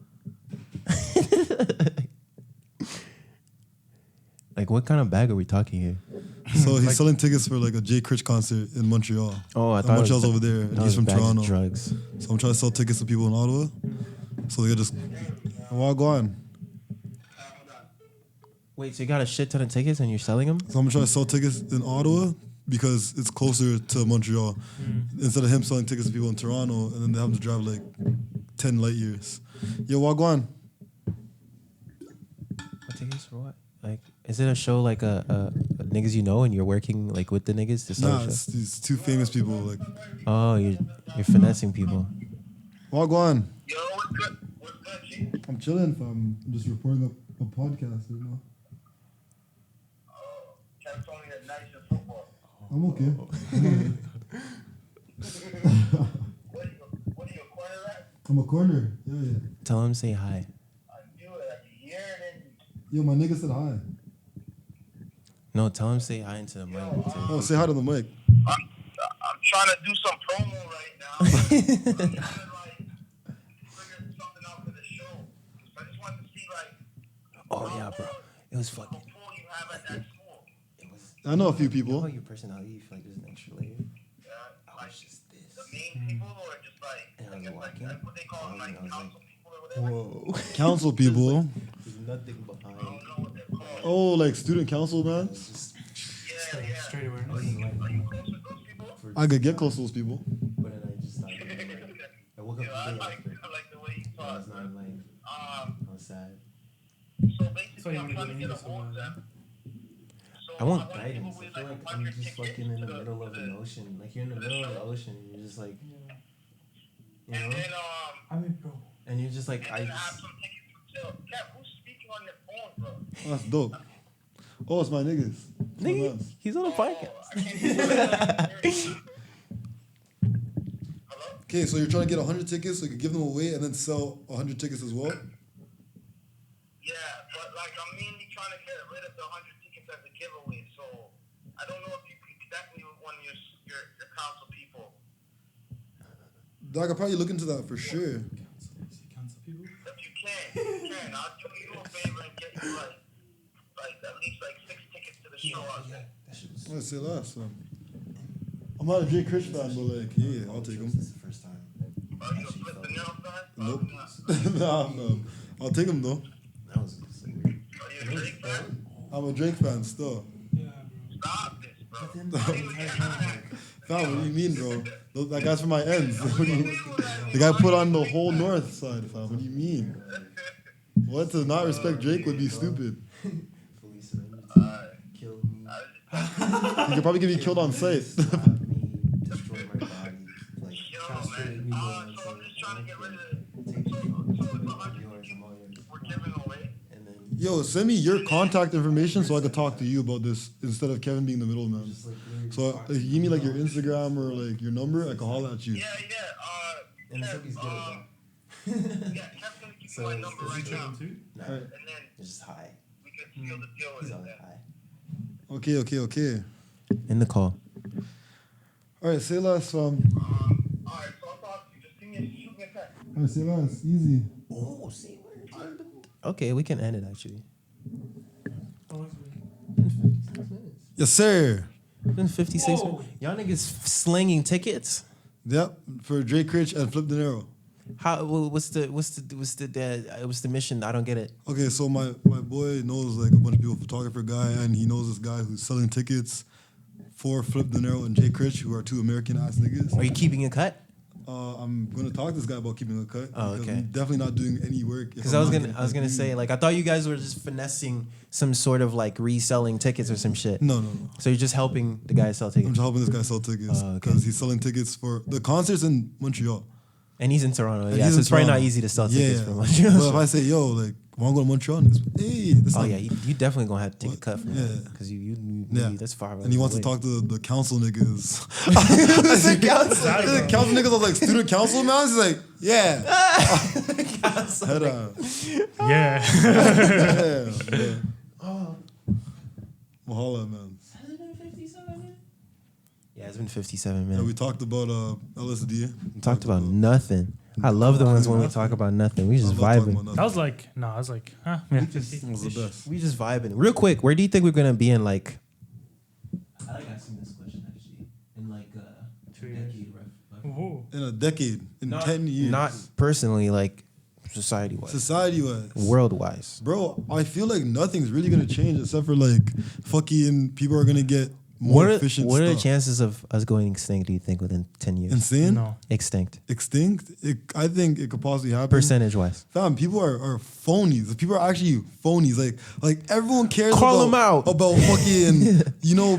Like, what kind of bag are we talking here? So he's selling tickets for like a Jay Critch concert in Montreal. Oh, I And thought Montreal's it was over there. And that he's was from bags of Toronto. drugs. So I'm trying to sell tickets to people in Ottawa. So they could just go on. Wait, so you got a shit ton of tickets and you're selling them? So I'm trying to sell tickets in Ottawa because it's closer to Montreal. Instead of him selling tickets to people in Toronto and then they have to drive like 10 light years. Yo, Wagwan. What tickets for what? Like, is it a show like a niggas you know and you're working like with the niggas to sell Nah, a show? it's these two famous people. Like, Oh, you're finessing people. Wagwan. Yo, what's good? What's good, G? I'm chilling, fam. I'm just recording a podcast right now. Kept telling me that nice in football. I'm okay. What are you, a corner at? I'm a corner. Yeah. Tell him say hi. I knew it like a year and then. Yo, my nigga said hi. No, tell him say hi into the mic. Oh, say hi to the mic. I'm trying to do some promo right now. I'm trying to like figure something out for the show. I just wanted to see like. Oh yeah, bro. It was fucking. What pool you have at that school? It was. I know a few You know people. how your personality, you feel like there's an extra layer. Yeah, I like was just this. the main people or just like, And I was guess, walking, like what they call them, like and I was council people or whatever. Whoa. Council people. There's nothing behind. I don't know what they're called. Oh, like student council, man. Yeah. Straight awareness. Are you close with those people? I could get close to those people. But then I just started. I woke up Yeah, I today. like the way you I talk. was not like. I was sad. So So basically, you I'm wanna trying go to get a into hold of some, them. So I want people guidance. with, I feel like I'm 100 just tickets fucking in the to middle of an ocean. Like you're in the middle of the ocean and you're just like, you And know? then I mean, bro. And you're just like, I and then I have just. some tickets for sale. Kev, who's speaking on their phone, bro? Oh, that's dope. Oh, it's my niggas. It's my Nigga, mans. he's on a podcast. I can't hear you. Hello? Okay, so you're trying to get 100 tickets so you can give them away and then sell 100 tickets as well? Yeah, but like I'm mainly trying to get rid of the 100 tickets as a giveaway. So I don't know if you can connect me with one of your council people. I could probably look into that for sure. Council people? If you can, I'll do you a favor and get you like at least like 6 tickets to the show. That shit was. Let's say last one. I'm not a Jay Critch fan, but like, yeah, I'll take them. This is the first Are you a Flip the Nail fan? Nope. Nah, I'll take him though. That was Are you a Drake fan? I'm a Drake fan still. Stop this, bro. Fam, what do you mean, bro? That guy's from my ends. What do you, the guy put on the whole north side, fam. What do you mean? What, to not respect Drake would be stupid. He could probably get me killed on sight. Yo, man. So I'm just trying to get rid of it. So it's 100 we're giving away. Yo, send me your contact information so I could talk to you about this instead of Kevin being the middleman. So if you give me like your Instagram or like your number, I can holler at you. Yeah. And Kev, he's good at that. Yeah, Kev's gonna give you my number right now. Nah, And then it's just high. we can seal the deal with He's it on then. high. Okay. In the call. All right, say less, fam. Alright, so I'll talk to you. Just shoot me a text. All right, say less. Easy. Oh, see where okay, we can end it actually. Yes, sir. It's been 56 minutes. Y'all niggas slinging tickets. Yep, for Drake Rich and Flip De Niro. How? What's the mission? I don't get it. Okay, so my boy knows like a bunch of people, photographer guy, and he knows this guy who's selling tickets for Flip De Niro and Jay Critch, who are two American ass niggas. Are you keeping a cut? I'm gonna talk to this guy about keeping a cut. Oh, because okay. I'm definitely not doing any work. Because I was gonna say, like, I thought you guys were just finessing some sort of like reselling tickets or some shit. No. So you're just helping the guy sell I'm tickets, just helping this guy sell tickets Oh, because okay. he's selling tickets for the concerts in Montreal. and he's in Toronto. And Yeah, he's so in it's probably not Toronto. easy to sell tickets Yeah. from Montreal. But if I say, yo, like, wanna go to Montreal? Niggas, hey, this Oh not- yeah, you definitely gonna have to take a What? cut from Yeah. that because you Yeah. that's far. And he wants to talk to the council niggas. the council. The council niggas are like student council man. He's like, yeah. Head on. Yeah. Yeah. Mahala, man. Yeah, it's been 57 Yeah, minutes. we talked about LSD. We talked about nothing. I love the ones when we talk about nothing. We just I love talking vibing. about nothing. I was like, huh? Yeah. It was the best. We just vibing. Real quick, where do you think we're gonna be in like? I like asking this question actually. In like 2 years. Ooh. In a decade, in 10 years. Not personally, like society wise, society-wise. world wise. Bro, I feel like nothing's really going to change except for like fucking people are going to get more efficient What are the stuff. chances of us going extinct? Do you think within 10 years? Insane? No. Extinct, Extinct? I think it could possibly happen. percentage wise. Fam, people are phonies. People are actually phonies. Like everyone cares Call 'em out. about fucking,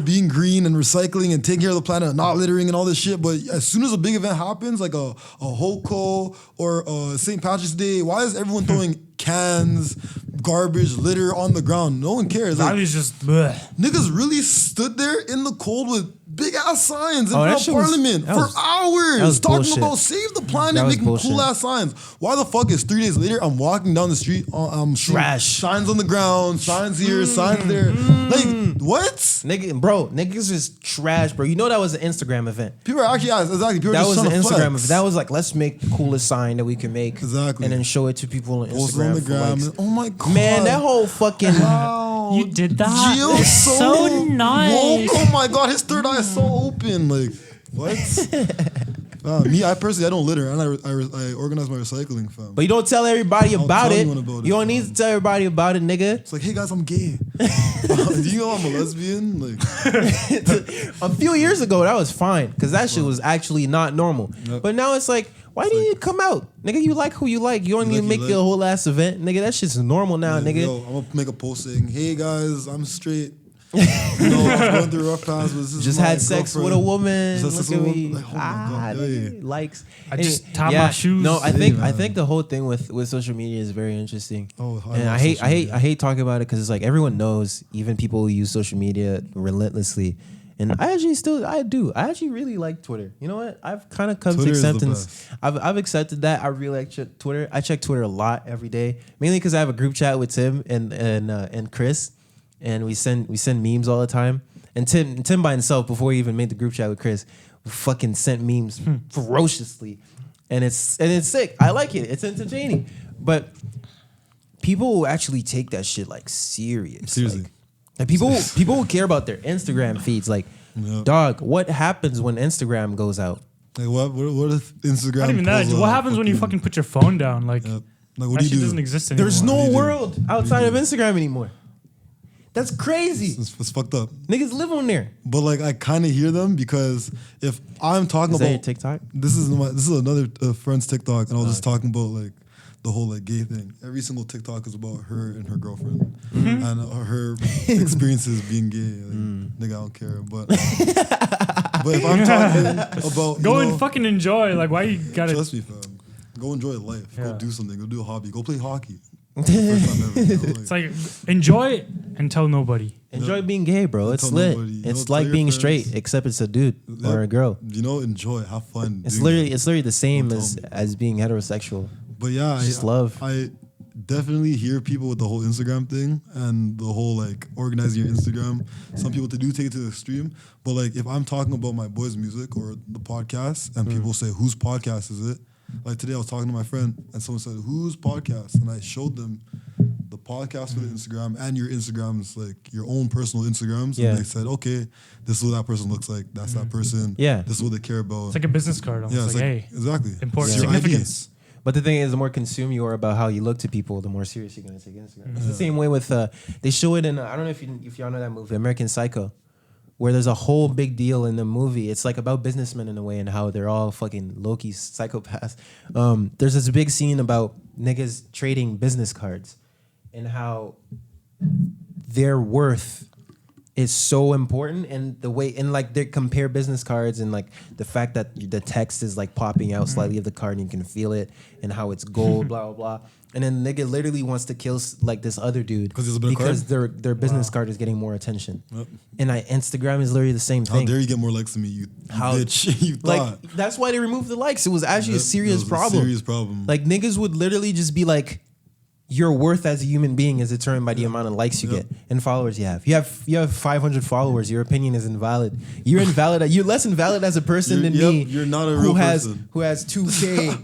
being green and recycling and taking care of the planet and not littering and all this shit. But as soon as a big event happens, like a HOCO or St. Patrick's Day, why is everyone throwing cans, garbage, litter on the ground? No one cares. Like, Value's just bleh. niggas really stood there in the cold with big ass signs in Oh, that front of shit was- Parliament that for was- hours that was talking bullshit. about save the planet, That was making bullshit. cool ass signs. Why the fuck is 3 days later I'm walking down the street, I'm seeing Trash. signs on the ground, signs here, signs there. Like what? Niggas is trash, bro. You know that was an Instagram event. People are actually exactly. People are That just was an trying to Instagram flex. event. That was like, let's make the coolest sign that we can make. Exactly. And then show it to people on Post it Instagram. on the for gram. likes. And, oh my god, Man, that whole fucking. wow. You did that? Gio's So nice. woke. Oh my god, his third eye is so open. Like what? Me, I personally, I don't litter, and I organize my recycling, fam. But you don't tell everybody I'll about tell it. anyone about it, You don't need fam. to tell everybody about it, nigga. It's like, hey guys, I'm gay. Do you know I'm a lesbian? Like, A few years ago, that was fine because that shit was actually not normal. Yep. But now it's like, why do you come out, nigga? You like who you like. You don't You need to like make you your like. whole ass event, nigga. That shit's normal now, yeah, nigga. yo, I'm gonna make a post saying, hey guys, I'm straight. I was going through a rough times, but this is Just my had sex with a girlfriend. woman. Just had Look sex at with a me. woman. Like, oh my God, nigga, yeah. likes. I just tied my shoes. No, I Yeah, think man. the whole thing with social media is very interesting. Oh, and love I hate social media. I hate talking about it because it's like everyone knows, even people who use social media relentlessly. And I actually really like Twitter. You know what? I've kind of come Twitter to is the acceptance. best. I've accepted that. I really like Twitter. I check Twitter a lot every day, mainly because I have a group chat with Tim and Chris, and we send memes all the time. And Tim by himself, before he even made the group chat with Chris, fucking sent memes ferociously, and it's sick. I like it. It's entertaining, but people will actually take that shit like serious. Seriously. Like people who care about their Instagram feeds. Like, Yeah. dog, what happens when Instagram goes out? Like what if Instagram? Not even that. pulls What a happens when you fucking put your phone down? Like, Yep. Like what that do you shit do? doesn't exist anymore. There's What do no you do? world outside of Instagram anymore. That's crazy. It's fucked up. Niggas live on there. But like I kind of hear them because if I'm talking Is that about your TikTok? this is another friend's TikTok, and I was just talking about like the whole like gay thing. Every single TikTok is about her and her girlfriend and her experiences being gay. Like, nigga, I don't care. But if I'm talking about Go and fucking enjoy. Like, why you gotta? trust me, fam. Go enjoy life. Yeah. Go do something. Go do a hobby. Go play hockey. First time ever, you know, like- It's like enjoy and tell nobody. Enjoy being gay, bro. It's Tell lit. nobody, you It's know, tell like your being friends. straight, except it's a dude or a Yep. girl. You know, enjoy, have fun. It's doing literally it. the same Don't as tell me. as being heterosexual. But yeah, Just love. I definitely hear people with the whole Instagram thing and the whole like organizing your Instagram. Some people do take it to the extreme. But like if I'm talking about my boys' music or the podcast and people say, whose podcast is it? Like today I was talking to my friend and someone said, whose podcast? And I showed them the podcast for the Instagram and your Instagrams, like your own personal Instagrams. Yeah. And they said, okay, this is what that person looks like. That's that person. Yeah. This is what they care about. It's like a business card. Almost. yeah, it's like, like, hey, exactly. important It's your ID. significance. But the thing is, the more consumed you are about how you look to people, the more serious you're gonna take Instagram. It's the same way with they show it in I don't know if y'all know that movie, American Psycho, where there's a whole big deal in the movie. It's like about businessmen in a way and how they're all fucking low-key psychopaths. There's this big scene about niggas trading business cards and how their worth is so important, and the way and like they compare business cards and like the fact that the text is like popping out slightly of the card and you can feel it and how it's gold, blah blah blah. And then nigga literally wants to kill like this other dude 'Cause it's a better because card? their business card is getting more attention. Yep. And Instagram is literally the same How thing. dare you get more likes than me, you How- bitch. You thought. Like that's why they removed the likes. It was actually a Yep, serious it was a problem. serious problem. Like niggas would literally just be like, your worth as a human being is determined by the amount of likes you Yep. get and followers you have. You have 500 followers. Your opinion is invalid. You're invalid. You're less invalid as a person than me. You're not a who real has person. who has 2K.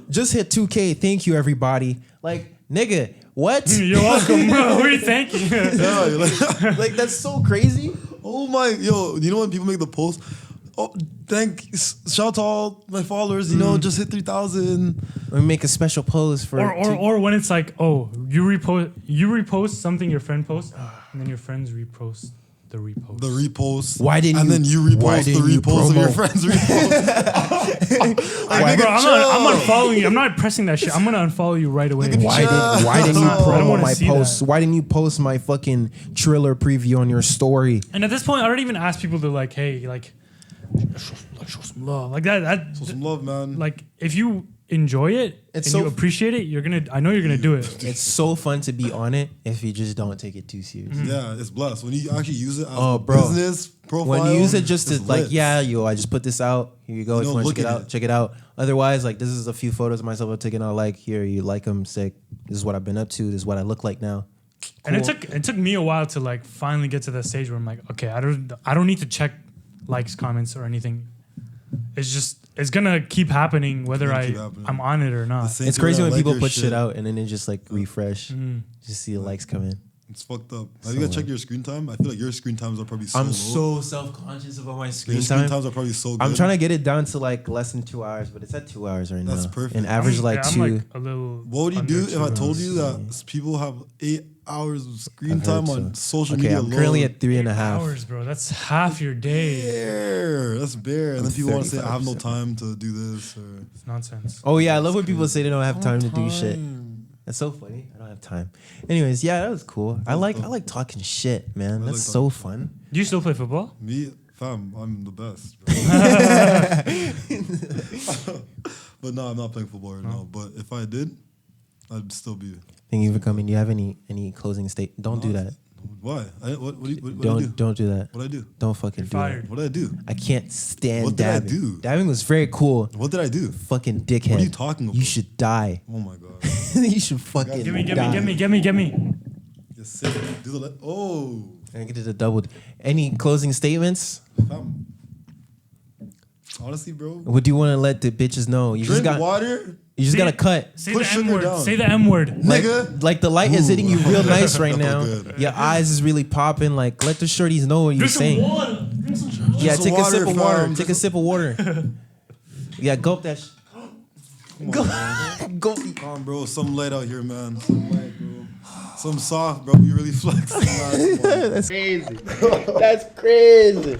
Just hit 2K. Thank you, everybody. Like nigga, what? You're welcome, bro. Who are you thanking? Yeah, you're like, Like that's so crazy. oh my, yo, you know when people make the post? Oh, shout to all my followers, you know, just hit 3,000. Let me make a special pose for. or when it's like, oh, you repost something your friend posts, and then your friends repost the repost. The repost. Why didn't and you- then you why repost the didn't you repost of your promote? friends' repost. Like, bro, I'm chill. unfollowing you. I'm not pressing that shit. I'm gonna unfollow you right away. Why didn't you I don't promote wanna my see posts? that. Why didn't you post my fucking Triller preview on your story? And at this point, I don't even ask people to like, hey, like, show some love, like that. So some love, man. Like, if you enjoy it It's and so you appreciate it, I know you're gonna do it. It's so fun to be on it if you just don't take it too serious. Yeah, it's blessed. When you actually use it as Oh, a bro. business profile. When you use it just to it's like, lit. yeah, I just put this out. Here you go. If You you know, want to look check it at out, it. check it out. Otherwise, like this is a few photos of myself I've taken out. Like here, you like them, sick. This is what I've been up to. This is what I look like now. And it Cool. took me a while to like finally get to that stage where I'm like, okay, I don't need to check likes, comments, or anything. It's gonna keep happening whether gonna keep happening. I'm on it or The not. same It's people crazy that when like people your put shit out and then they just like refresh, just see the likes come in. It's fucked up. Have you guys checked your screen time? I feel like your screen times are probably so I'm low. so self-conscious about my Your screen screen time. times are probably so good. I'm trying to get it down to like less than 2 hours, but it's at 2 hours right now. That's perfect. And average I'm like 2. like a little. What would you under do if I 2 told hours. you that people have 8 hours of screen I've time heard on so. social Okay, media I'm alone? currently at 3.5. Hours, bro. That's half your day. Bare. That's bare. And then people want to say, I have no 35%. time to do this. Or It's nonsense. Oh yeah, I love when people say they don't have time to do shit. Time. That's so funny. I don't have time. Anyways, yeah, that was cool. I like talking shit, man. I That's like so talking fun. Do you still play football? Me, fam, I'm the best. Bro. But no, I'm not playing football right now. But if I did, I'd still be. Thank you for coming. Do you have any closing state? Don't do that. Why? What do I do? Don't do that. What I do? Don't fucking You're do fired. it. What did I do? I can't stand What did I dabbing. do? Dabbing was very cool. What did I do? Fucking dickhead. What are you talking about? You should die. Oh my god. You should fucking Give me. die. Just sit. Do the oh. I get to the double. Any closing statements? Fam. Honestly, bro. What do you want to let the bitches know? You Drink just got. water. You just Say gotta it. cut. Say Put the sugar M word. down. Say the M word. Nigga. Like the light is hitting you real nice right That now. felt good. Your eyes is really popping. Like let the shorties know what you're Drink some saying. water. Drink some Yeah, some take a sip water, of water. fam. Take a sip of water. Yeah, gulp that. Gulp. Come on, bro. Something light out here, man. Something light, bro. Something soft, bro. We really flexing, man. That's crazy. That's crazy.